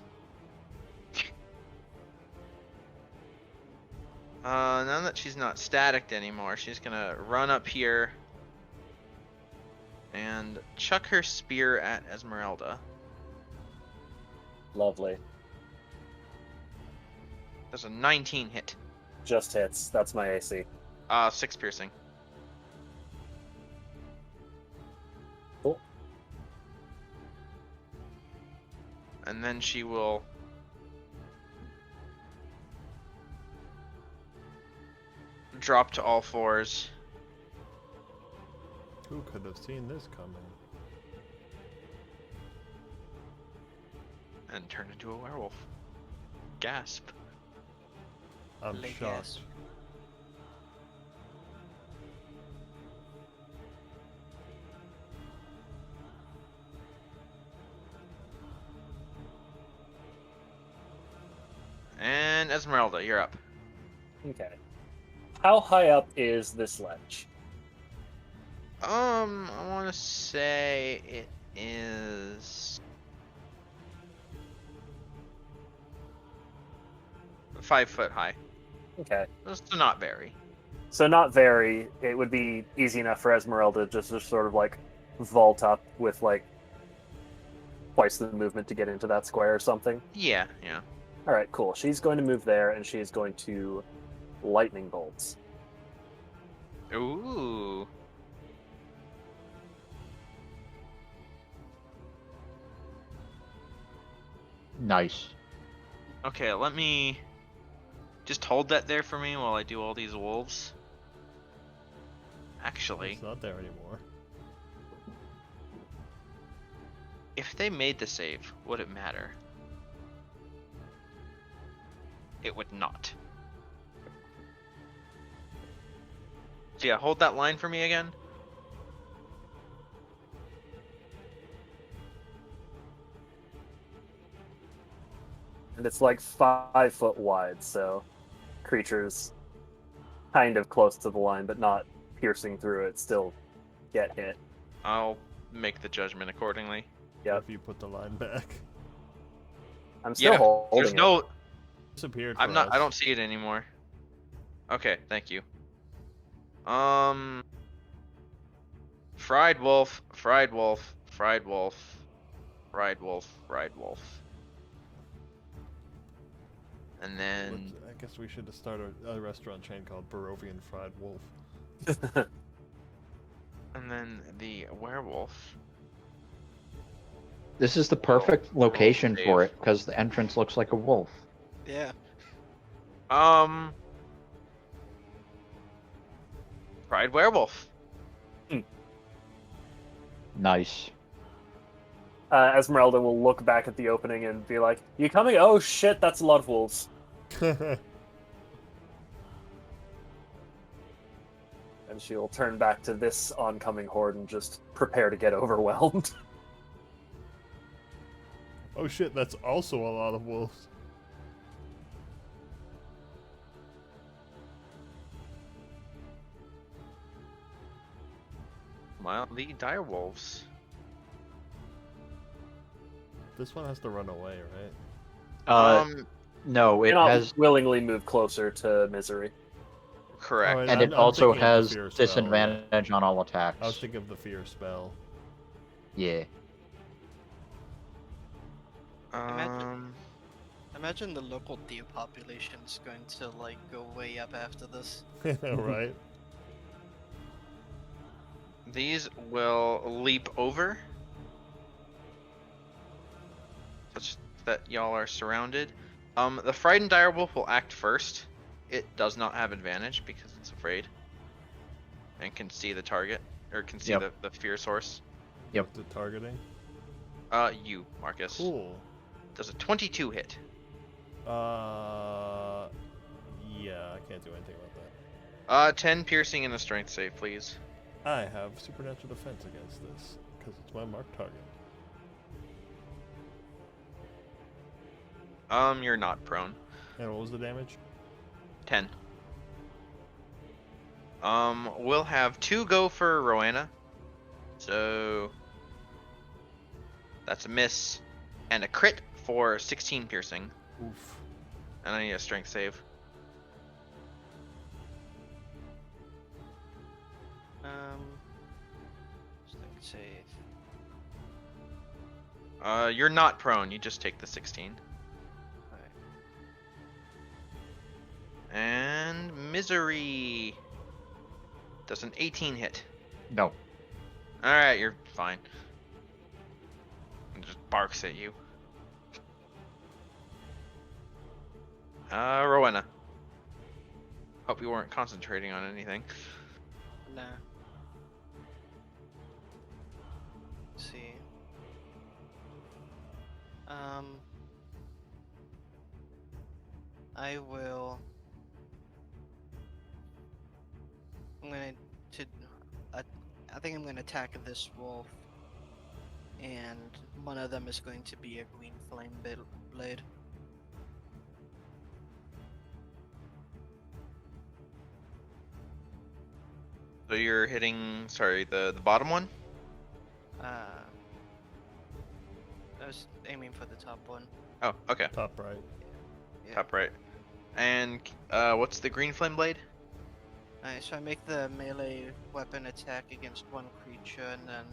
Now that she's not static anymore, she's gonna run up here and chuck her spear at Esmeralda. Lovely. There's a 19 hit. Just hits. That's my AC. 6 piercing. Cool. And then she will drop to all fours Who could have seen this coming? and turn into a werewolf. Gasp. I'm Leg shocked. ass. And Esmeralda, you're up. Okay. How high up is this ledge? I want to say it is 5 foot high. Okay. So not very. So not very. It would be easy enough for Esmeralda just to sort of like vault up with like twice the movement to get into that square or something. Yeah, yeah. All right, cool. She's going to move there, and she is going to lightning bolts. Ooh. Nice. Okay, let me just hold that there for me while I do all these wolves. Actually, It's not there anymore. if they made the save, would it matter? It would not. So yeah, hold that line for me again. and it's like 5 foot wide, so creatures kind of close to the line, but not piercing through it, still get hit. I'll make the judgment accordingly. Yep. If you put the line back. I'm still Yeah, holding there's it. no. Disappeared I'm for not. us. I don't see it anymore. Okay, thank you. Fried wolf, fried wolf, fried wolf, fried wolf, fried wolf. And then I guess we should start a restaurant chain called Barovian Fried Wolf. and then the werewolf. This is the perfect location for save. it because the entrance looks like a wolf. Yeah. Fried werewolf. Nice. Esmeralda will look back at the opening and be like, "You coming? Oh shit, that's a lot of wolves." And she'll turn back to this oncoming horde and just prepare to get overwhelmed. Oh shit, that's also a lot of wolves. Well, the dire wolves. This one has to run away, right? No, it Cannot has, willingly move closer to Misery. Correct. Alright, and I'm it also thinking of the has fear spell, yeah. disadvantage on all attacks. I was thinking of the fear spell. Yeah. Imagine the local deer population's going to like go way up after this. Right? These will leap over, such that y'all are surrounded. The frightened direwolf will act first. It does not have advantage because it's afraid and can see the target or can see Yep. the fear source. Yep. The targeting. You, Marcus. Cool. Does a 22 hit? Yeah, I can't do anything about that. 10 piercing and a strength save, please. I have supernatural defense against this because it's my marked target. You're not prone. And what was the damage? 10. We'll have 2 go for Roanna. So that's a miss and a crit for 16 piercing. Oof. And I need a strength save. Strength save. You're not prone. You just take the 16. Alright. And misery. Does an 18 hit? No. Alright, you're fine. It just barks at you. Rowena. Hope you weren't concentrating on anything. Nah. Let's see. I will. I'm gonna I think I'm gonna attack this wolf, and one of them is going to be a green flame blade. So you're hitting, sorry, the bottom one? I was aiming for the top one. Oh, okay. Top right. Yeah. Top right. And what's the green flame blade? Alright, so I make the melee weapon attack against one creature, and then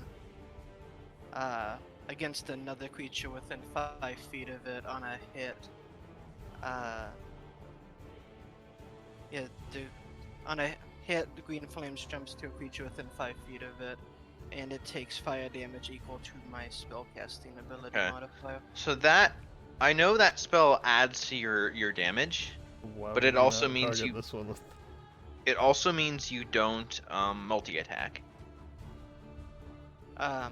against another creature within 5 feet of it on a hit. On a hit, the green flames jumps to a creature within 5 feet of it, and it takes fire damage equal to my spellcasting ability Okay. modifier. So that, I know that spell adds to your damage. Why But would it we also not means target you- this one with... It also means you don't multi-attack. Because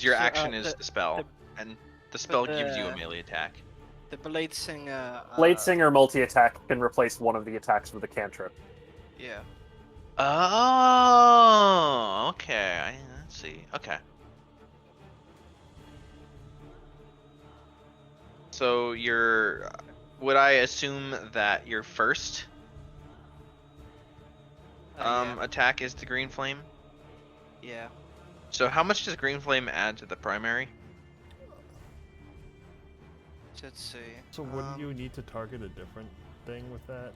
your So, action is the spell, the- and the spell the- gives you a melee attack. The Blade Singer. Blade Singer multi-attack can replace one of the attacks with a cantrip. Yeah. Oh, okay. Let's see. Okay. So you're. Would I assume that your first attack is the green flame? Yeah. So how much does green flame add to the primary? So let's see. So wouldn't you need to target a different thing with that?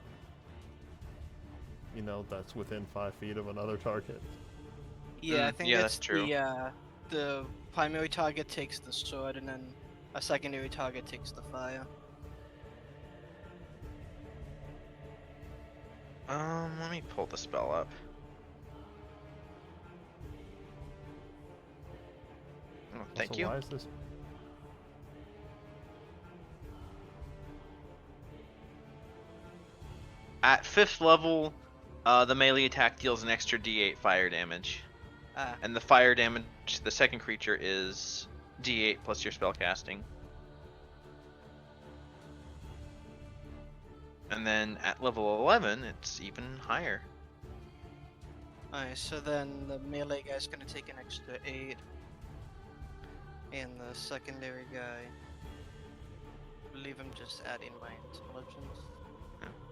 You know, that's within 5 feet of another target. Yeah, I think yeah, it's that's true. the primary target takes the sword, and then a secondary target takes the fire. Let me pull the spell up. Oh, thank Also, you. why is this? At 5th level, the melee attack deals an extra d8 fire damage. Ah, And the fire damage to the second creature is d8 plus your spell casting. And then at level 11, it's even higher. alright, so then the melee guy's gonna take an extra 8. And the secondary guy, I believe I'm just adding my intelligence.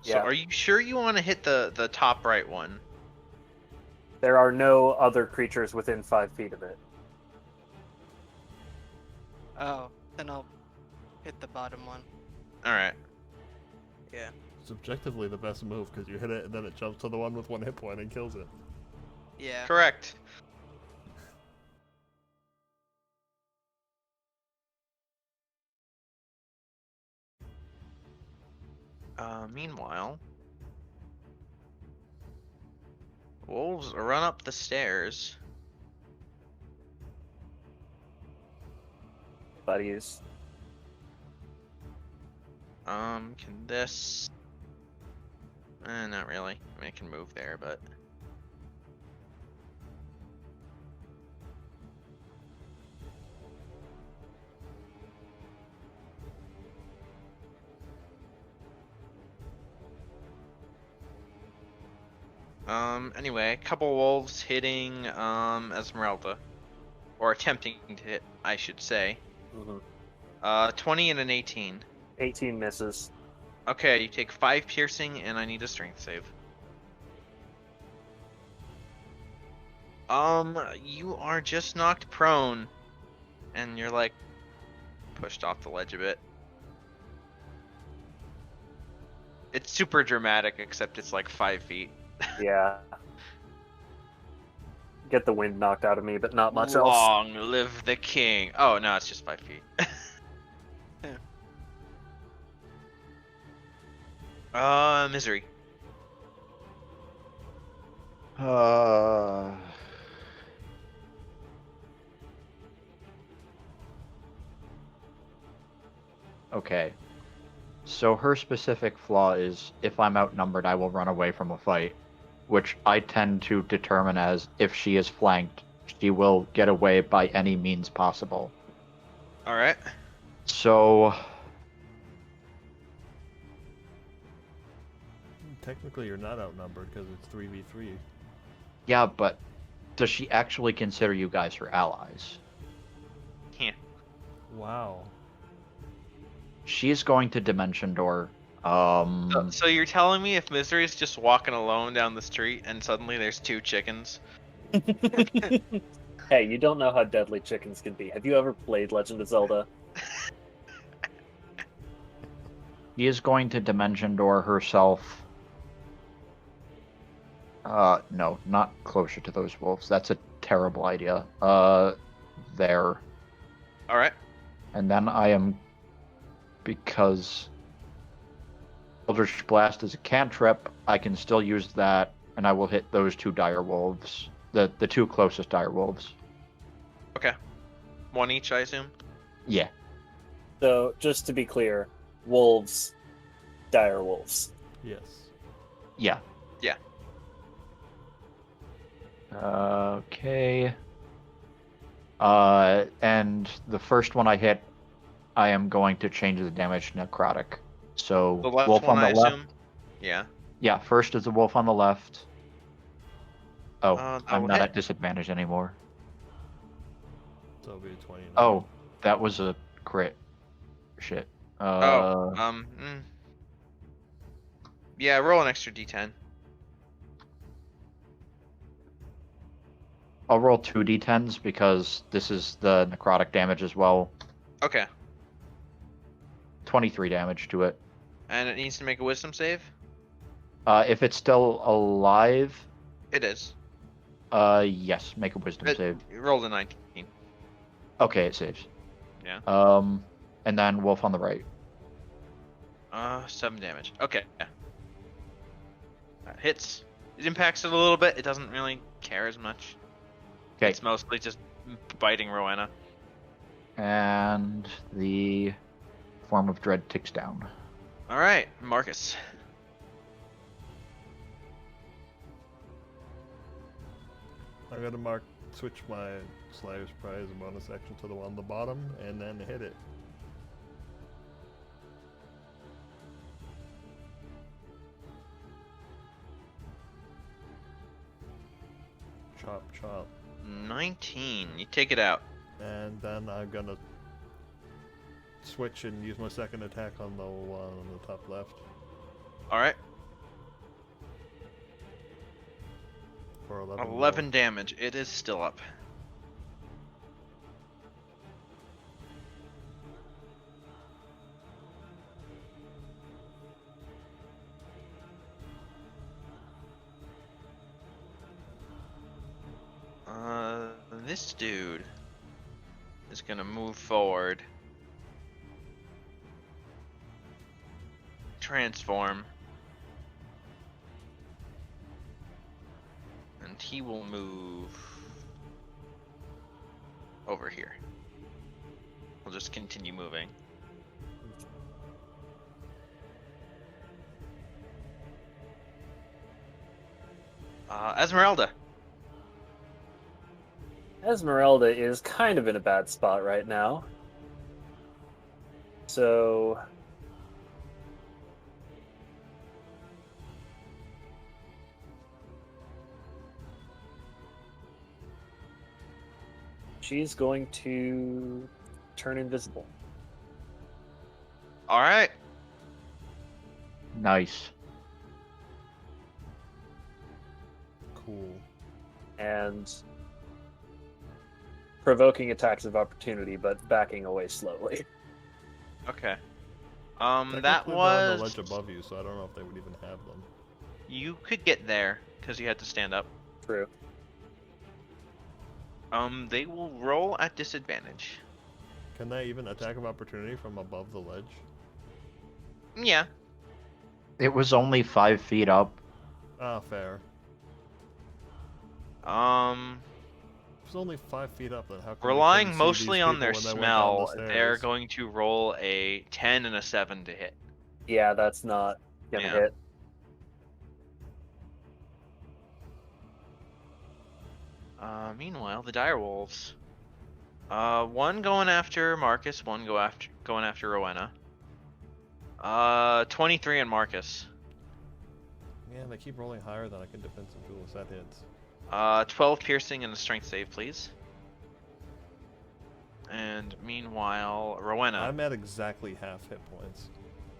So Yeah. are you sure you want to hit the top right one? There are no other creatures within 5 feet of it. Oh, then I'll hit the bottom one. Alright. Yeah. It's objectively the best move because you hit it and then it jumps to the one with 1 hit point and kills it. Yeah. Correct. Meanwhile, wolves run up the stairs. Buddies. Can this? Not really. I mean, it can move there, but. Anyway, a couple wolves hitting, Esmeralda. Or attempting to hit, I should say. Mm-hmm. 20 and an 18. 18 misses. Okay, you take 5 piercing, and I need a strength save. You are just knocked prone. And you're, like, pushed off the ledge a bit. It's super dramatic, except it's like 5 feet. Yeah. Get the wind knocked out of me, but not much else. Long live the king. Oh, no, it's just 5 feet. Misery. Okay. So her specific flaw is if I'm outnumbered, I will run away from a fight, which I tend to determine as if she is flanked, she will get away by any means possible. Alright. So, Technically, you're not outnumbered because it's 3v3. yeah, but does she actually consider you guys her allies? Yeah. Wow. She is going to Dimension Door. So you're telling me if Misery's just walking alone down the street and suddenly there's 2 chickens? Hey, you don't know how deadly chickens can be. Have you ever played Legend of Zelda? She is going to Dimension Door herself. No, not closer to those wolves. That's a terrible idea. There. Alright. And then I am... Because Eldritch Blast is a cantrip, I can still use that, and I will hit those 2 dire wolves. The 2 closest dire wolves. Okay. 1 each, I assume? Yeah. So, just to be clear, wolves, dire wolves. Yes. Yeah. Yeah. Okay. And the first one I hit, I am going to change the damage to necrotic. So, The left wolf one, on the I left. assume? Yeah. Yeah, first is the wolf on the left. Oh, that I'm will not hit. at disadvantage anymore. So it'll be a 29. Oh, that was a crit. Shit. Oh, yeah, roll an extra d10. I'll roll 2d10s because this is the necrotic damage as well. Okay, 23 damage to it. and it needs to make a wisdom save? If it's still alive, It is. yes, make a wisdom It save. rolled a 19. Okay, it saves. Yeah. And then wolf on the right. 7 damage. Okay. That hits. It impacts it a little bit. It doesn't really care as much. Okay, It's mostly just biting Rowena. and the form of dread ticks down. All right, Marcus. I'm gonna switch my Slayer's Prize bonus action to the one on the bottom, and then hit it. Chop, chop. 19. You take it out. And then I'm gonna switch and use my second attack on the one on the top left All right. for 11. 11 damage. It is still up. This dude is gonna move forward. Transform. And he will move over here. We'll just continue moving. Esmeralda. Esmeralda is kind of in a bad spot right now. So she's going to turn invisible. All right. Nice. Cool. And provoking attacks of opportunity, but backing away slowly. Okay. Technically, That they're on was. the ledge above you, so I don't know if they would even have them. You could get there because you had to stand up. True. They will roll at disadvantage. Can they even attack of opportunity from above the ledge? Yeah. It was only 5 feet up. Ah, fair. If it's only 5 feet up, then how come we Relying couldn't see mostly these on people their when they went down smell, the they're stairs? going to roll a 10 and a 7 to hit. Yeah, that's not gonna Yeah. hit. Meanwhile, the direwolves. One going after Marcus, one going after Rowena. 23 on Marcus. Yeah, they keep rolling higher than I can defensive tools. That hits. 12 piercing and a strength save, please. And meanwhile, Rowena I'm at exactly half hit points.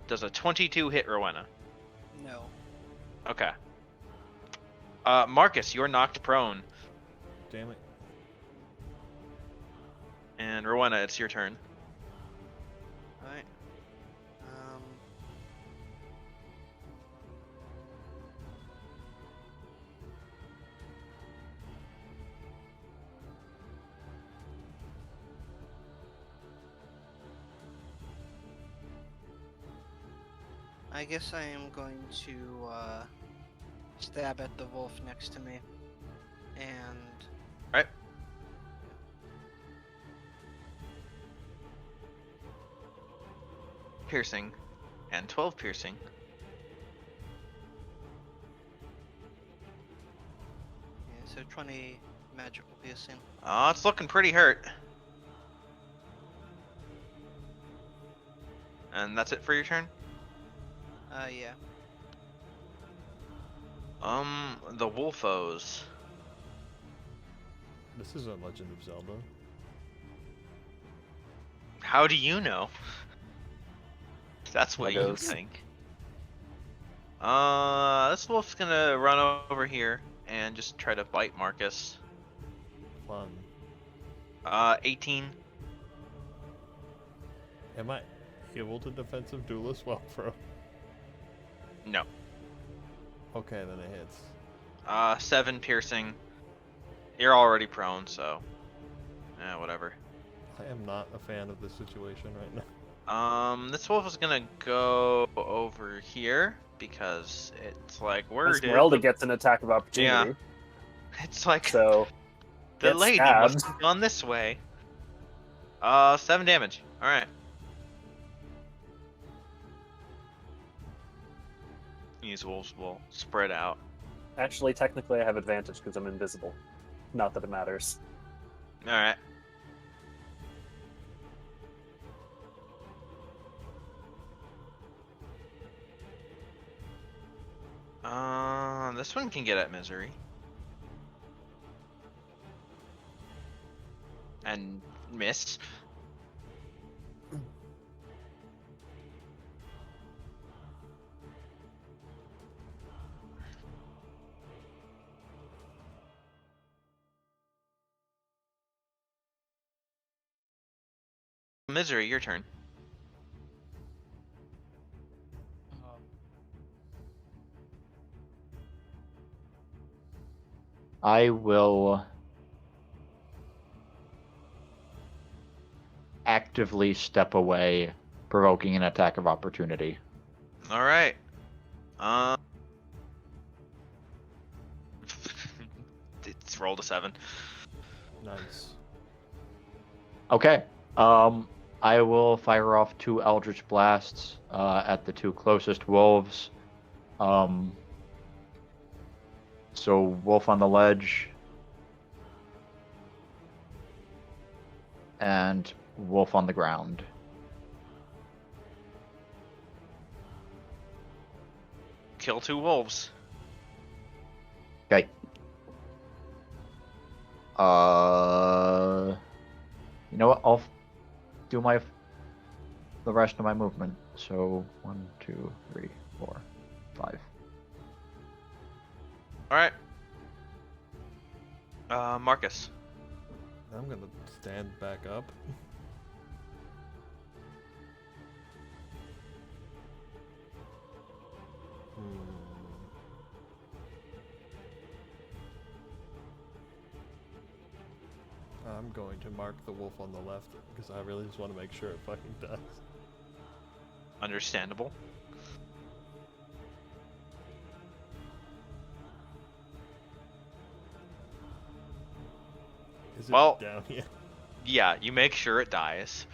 does a 22 hit Rowena. No. Okay. Marcus, you're knocked prone. Damn it. And Rowena, it's your turn. Alright. I guess I am going to stab at the wolf next to me. And Right. Piercing. And 12 piercing. yeah, so 20 magical piercing. It's looking pretty hurt. And that's it for your turn? Yeah. The Wolfos. This isn't Legend of Zelda. How do you know? That's what you goes. think. This wolf's gonna run over here and just try to bite Marcus. Fun. 18. Am I able to defensive duelist while pro? No. Okay, then it hits. 7 piercing. You're already prone, so. Whatever. I am not a fan of this situation right now. This wolf is gonna go over here because it's like, where did Esmeralda gets an attack of opportunity. It's like So the gets lady stabbed. must have gone this way. 7 damage. All right. These wolves will spread out. Actually, technically, I have advantage because I'm invisible. Not that it matters. All right. This one can get at misery. And miss. Misery, your turn. I will actively step away, provoking an attack of opportunity. All right. It's rolled a 7. Nice. Okay. I will fire off 2 Eldritch Blasts at the 2 closest wolves. So wolf on the ledge and wolf on the ground. Kill 2 wolves. Okay. You know what? I'll do the rest of my movement. So 1, 2, 3, 4, 5. All right. Marcus. I'm gonna stand back up. I'm going to mark the wolf on the left because I really just want to make sure it fucking dies. Understandable. Is it Well- down here? Yeah, you make sure it dies.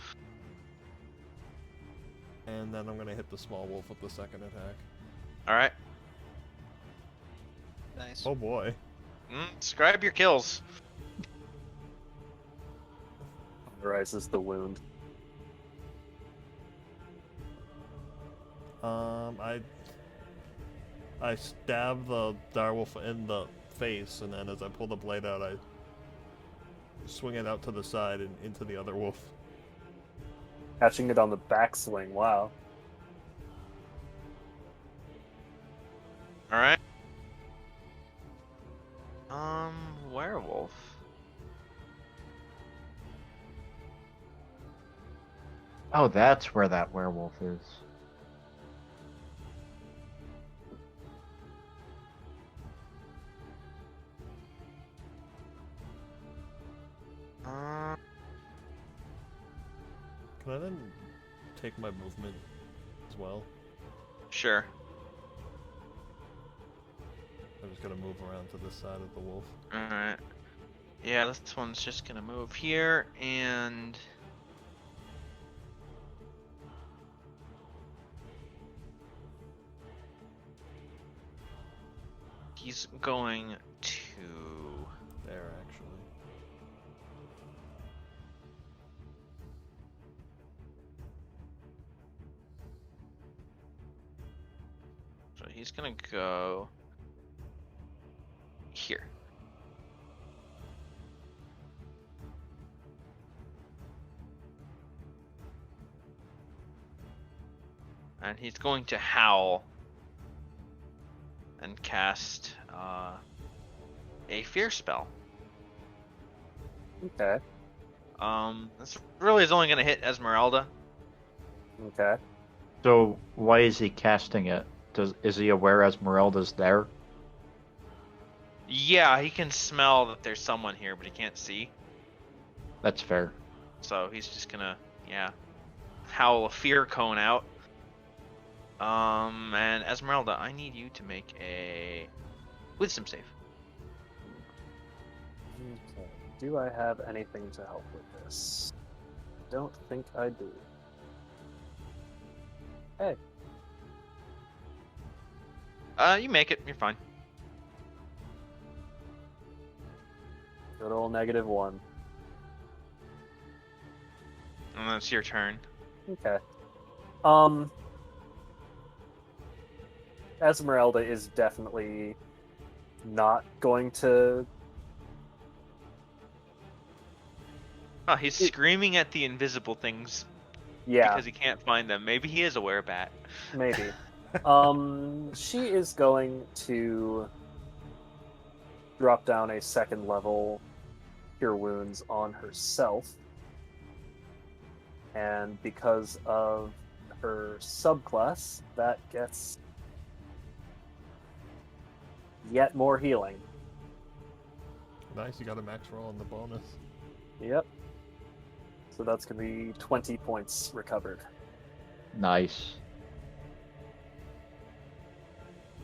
And then I'm gonna hit the small wolf with the second attack. All right. Nice. Oh boy. Describe your kills. Rises the wound. I stab the direwolf in the face, and then as I pull the blade out, I swing it out to the side and into the other wolf. Catching it on the backswing. Wow. All right. Werewolf. Oh, that's where that werewolf is. Can I then take my movement as well? Sure. I'm just gonna move around to this side of the wolf. All right. Yeah, this one's just gonna move here and. He's going to. There, actually. So he's gonna go here. And he's going to howl and cast a fear spell. Okay. This really is only going to hit Esmeralda. Okay. So why is he casting it? Is he aware Esmeralda's there? Yeah, he can smell that there's someone here, but he can't see. That's fair. So he's just gonna, howl a fear cone out. And Esmeralda, I need you to make a wisdom save. Okay. Do I have anything to help with this? Don't think I do. Hey. You make it. You're fine. Good old -1. And then it's your turn. Okay. Esmeralda is definitely not going to. Oh, he's screaming at the invisible things Yeah, because he can't find them. Maybe he is a werebat. maybe. She is going to drop down a 2nd level Cure Wounds on herself. And because of her subclass, that gets yet more healing. Nice, you got a max roll on the bonus. Yep. So that's going to be 20 points recovered. Nice.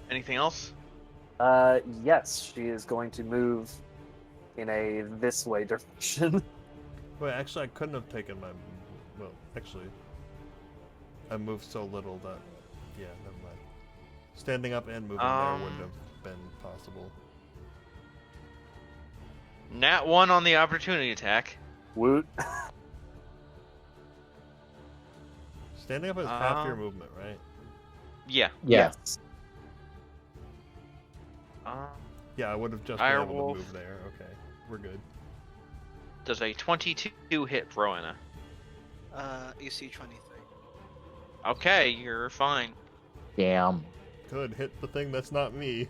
Anything else? Yes, she is going to move in a this way direction. Wait, actually, I couldn't have taken my. Well, actually, I moved so little that. Yeah, never mind. Standing up and moving there wouldn't have been possible. Nat 1 on the opportunity attack. Woot. Standing up is half your movement, right? Yeah. Yeah. Yes. Yeah, I would have just been able Werewolf. to move there. Okay, we're good. Does a 22 hit Rowena? AC 23. Okay, you're fine. Damn. Good, hit the thing that's not me.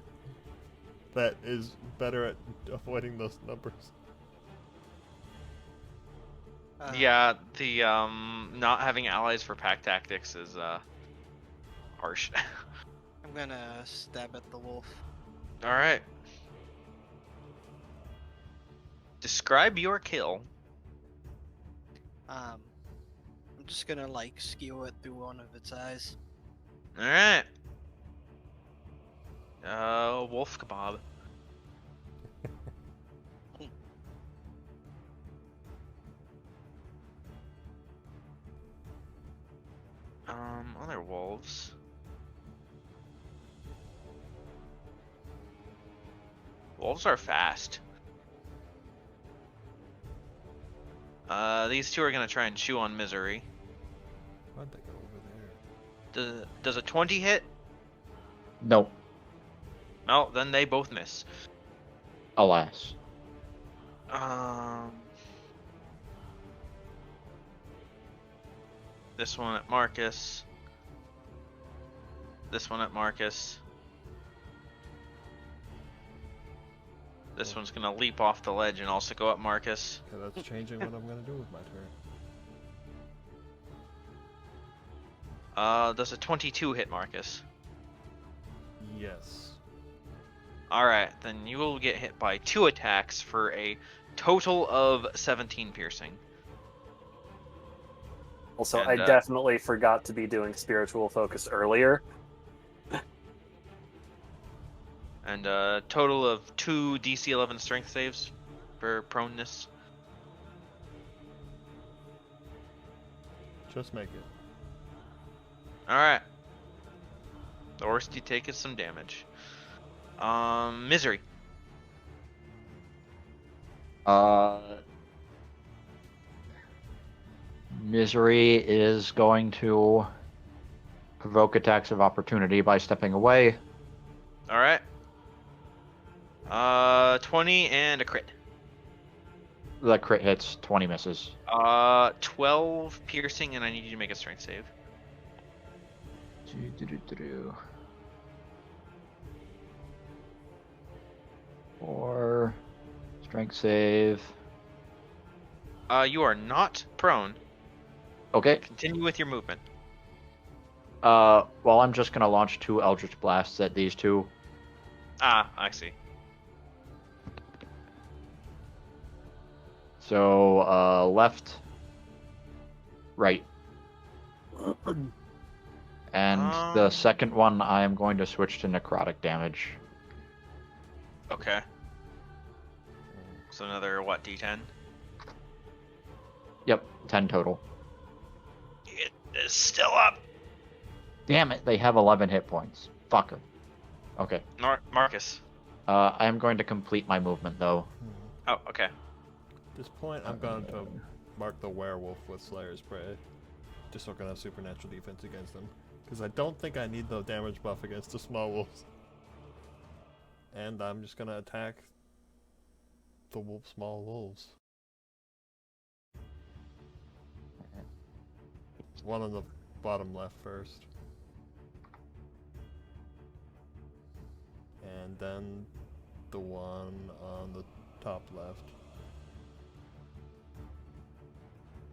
That is better at avoiding those numbers. Yeah, the not having allies for pack tactics is harsh. I'm gonna stab at the wolf. All right. Describe your kill. I'm just gonna like skew it through one of its eyes. All right. Wolf kebab. Other wolves. Wolves are fast. These two are gonna try and chew on Misery. Why'd they go over there? Does a 20 hit? Nope. No, then they both miss. Alas. This one at Marcus. This one at Marcus. This one's gonna leap off the ledge and also go at Marcus. Okay, that's changing what I'm gonna do with my turn. Does a 22 hit Marcus? Yes. Alright, then you will get hit by 2 attacks for a total of 17 piercing. Also, And, I definitely forgot to be doing spiritual focus earlier. And a total of 2 DC 11 strength saves for proneness. Just make it. Alright. The worst you take is some damage. Misery. Misery is going to provoke attacks of opportunity by stepping away. Alright. 20 and a crit. The crit hits, 20 misses. 12 piercing, and I need you to make a strength save. Do-do-do-do-do. 4 strength save. You are not prone. Okay. Continue with your movement. Well, I'm just gonna launch 2 Eldritch Blasts at these two. Ah, I see. So, left, right. And the Um, second one, I am going to switch to necrotic damage. Okay. So another, what, D10? Yep, 10 total. It is still up. Damn it, they have 11 hit points. Fuck 'em. Okay. Marcus. I am going to complete my movement, though. Oh, okay. At this point, I'm going to mark the werewolf with Slayer's Prey, just so I can have supernatural defense against them. Because I don't think I need the damage buff against the small wolves. And I'm just going to attack the small wolves. One on the bottom left first. And then the one on the top left.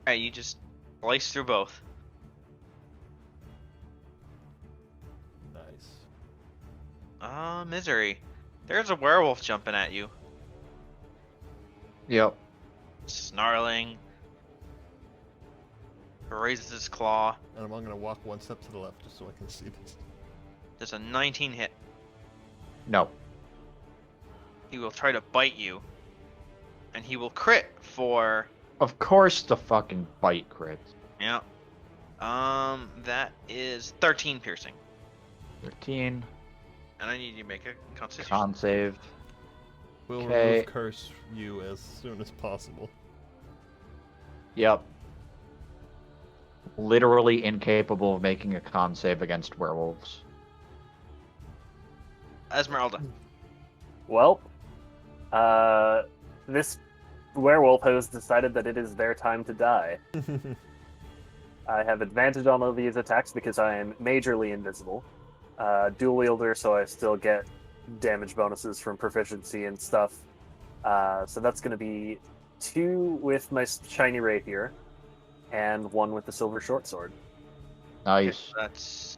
Alright, you just slice through both. Nice. Misery. There's a werewolf jumping at you. Yep. Snarling. Raises his claw. And I'm going to walk one step to the left just so I can see this. There's a 19 hit. No. He will try to bite you. And he will crit for... Of course the fucking bite crit. Yeah. That is 13 piercing. 13. And I need you to make a constitution. Con save. We'll Okay. remove curse you as soon as possible. Yep. Literally incapable of making a con save against werewolves. Esmeralda. Well, this werewolf has decided that it is their time to die. I have advantage on all of these attacks because I am majorly invisible. Dual wielder, so I still get damage bonuses from proficiency and stuff. So that's going to be 2 with my shiny rapier, and 1 with the silver short sword. Nice. That's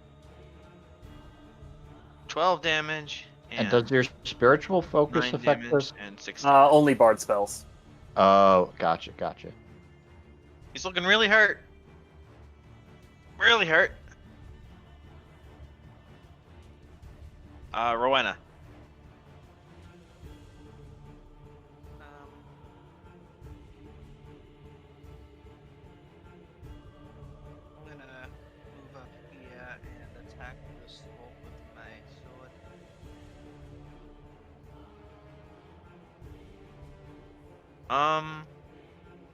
12 damage. And does your spiritual focus 9 affect damage this? and 6 Only bard spells. Oh, gotcha. He's looking really hurt. Really hurt. Rowena. I'm gonna move up here and attack this wolf with my sword.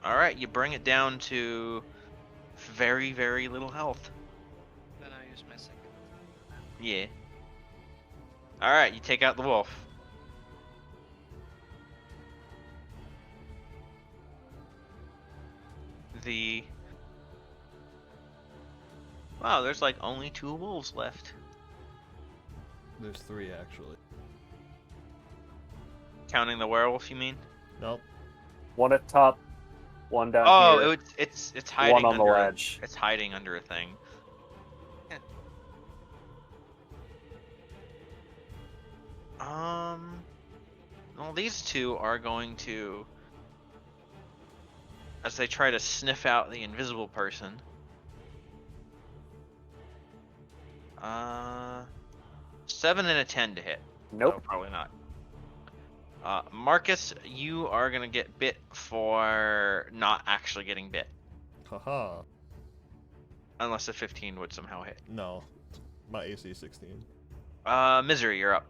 Alright, you bring it down to very, very little health. Then I'll use my second. Yeah. Alright, you take out the wolf. Wow, there's like only 2 wolves left. There's 3 actually. Counting the werewolf, you mean? Nope. 1 at top, 1 down Oh, here, it's hiding 1 on the under ledge. It's hiding under a thing. Well, these 2 are going to, as they try to sniff out the invisible person. 7 and a 10 to hit. Nope. No, probably not. Marcus, you are gonna get bit for not actually getting bit, Haha. unless a 15 would somehow hit. No. My AC is 16. Misery, you're up.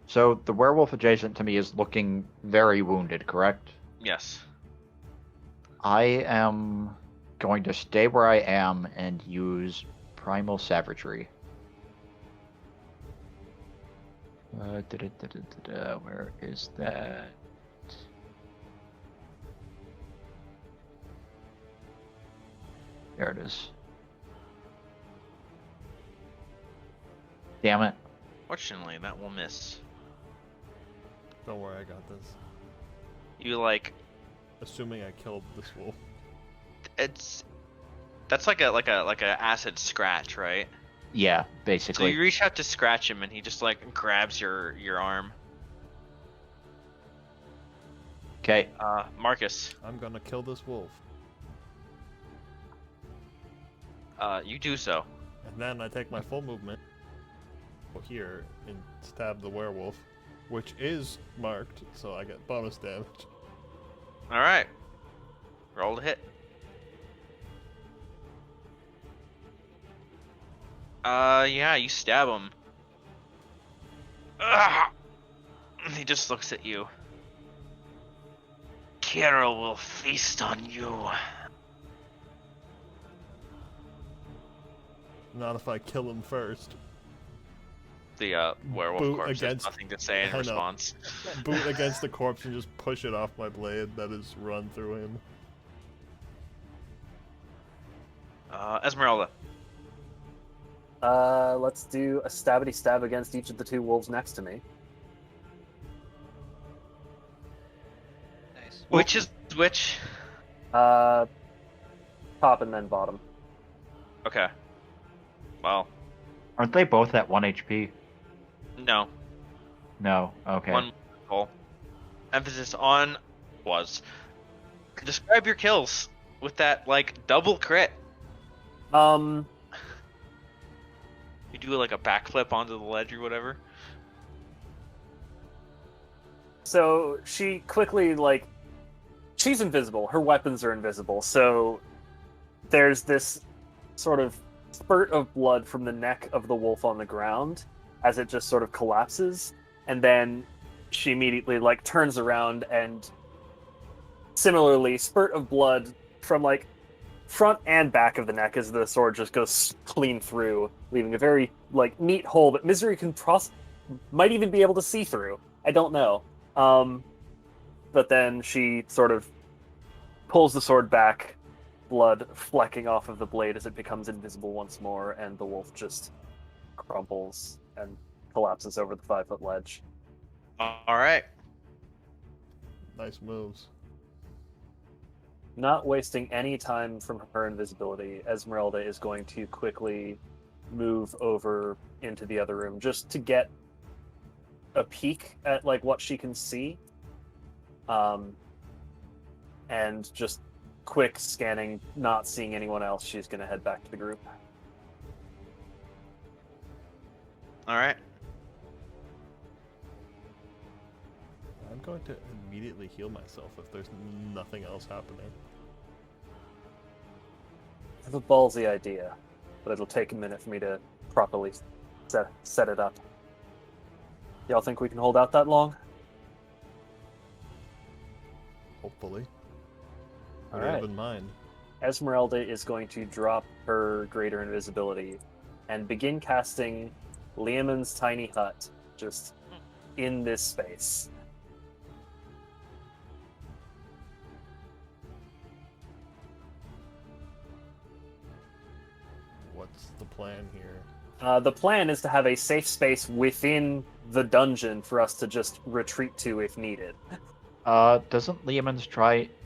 So the werewolf adjacent to me is looking very wounded, correct? Yes. I am going to stay where I am and use Primal Savagery. Where is that? There it is. Damn it. Fortunately, that will miss. Don't worry, I got this. You like Assuming I killed this wolf. that's like a acid scratch, right? Yeah, So basically. you reach out to scratch him, and he just like grabs your arm. Okay. Marcus, I'm gonna kill this wolf. you do so. And then I take my full movement here and stab the werewolf, which is marked, so I get bonus damage. All right, roll to hit. Yeah, you stab him. Ugh! He just looks at you. Carol will feast on you. Not if I kill him first. The werewolf Boot corpse has against- nothing to say I in know. response. Boot against the corpse and just push it off my blade that is run through him. Esmeralda. Let's do a stabbity stab against each of the two wolves next to me. Nice. Which is which? Top and then bottom. Okay. Well, Aren't they both at 1 HP? no. No. Okay. One goal. Emphasis on was. Describe your kills with that like double crit. Um, You do like a backflip onto the ledge or whatever. so she quickly, like, she's invisible. Her weapons are invisible. So there's this sort of spurt of blood from the neck of the wolf on the ground as it just sort of collapses. And then she immediately, like, turns around and similarly, spurt of blood from, like, front and back of the neck as the sword just goes clean through, leaving a very, like, neat hole that Misery might even be able to see through. I don't know. But then she sort of pulls the sword back, blood flecking off of the blade as it becomes invisible once more, and the wolf just crumples and collapses over the 5-foot ledge. All right. Nice moves. Not wasting any time from her invisibility, Esmeralda is going to quickly move over into the other room just to get a peek at like what she can see. And just quick scanning, not seeing anyone else, she's going to head back to the group. All right. I'm going to immediately heal myself if there's nothing else happening. I have a ballsy idea, but it'll take a minute for me to properly set it up. Y'all think we can hold out that long? Hopefully. All What do you right. have in mind? Esmeralda is going to drop her greater invisibility and begin casting Liamon's tiny hut just in this space. What's the plan here? The plan is to have a safe space within the dungeon for us to just retreat to if needed. Doesn't Liamon's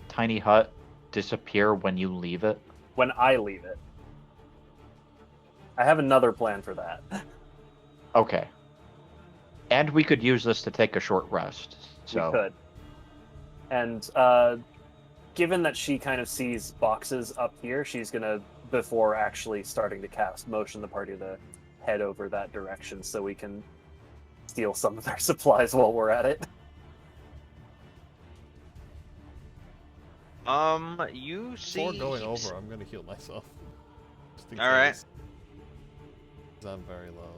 tiny hut disappear when you leave it? When I leave it. I have another plan for that. Okay. And we could use this to take a short rest. So We could. And given that she kind of sees boxes up here, she's gonna, before actually starting to cast, motion the party to head over that direction so we can steal some of their supplies while we're at it. You see. Before going over, I'm gonna heal myself. Just in All right. case. 'Cause I'm very low.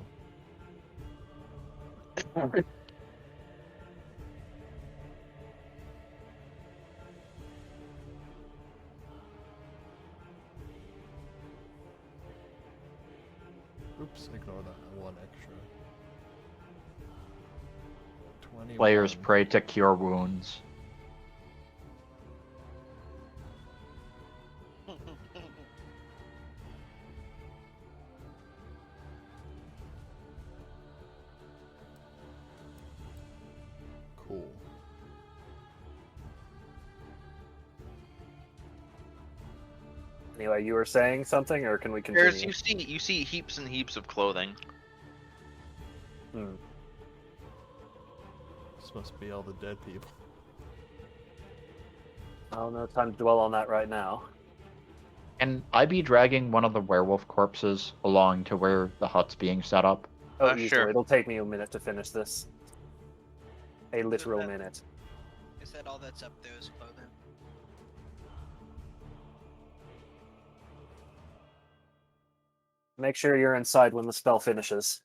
Oops, ignore that one extra. 21. players pray to cure wounds. Anyway, you were saying something, or can we continue? There's you see heaps and heaps of clothing. Hmm. This must be all the dead people. Oh, no time to dwell on that right now. Can I be dragging one of the werewolf corpses along to where the hut's being set up? Oh, Sure. easily. It'll take me a minute to finish this. A literal that- minute. Is that all that's up there is clothing? Make sure you're inside when the spell finishes.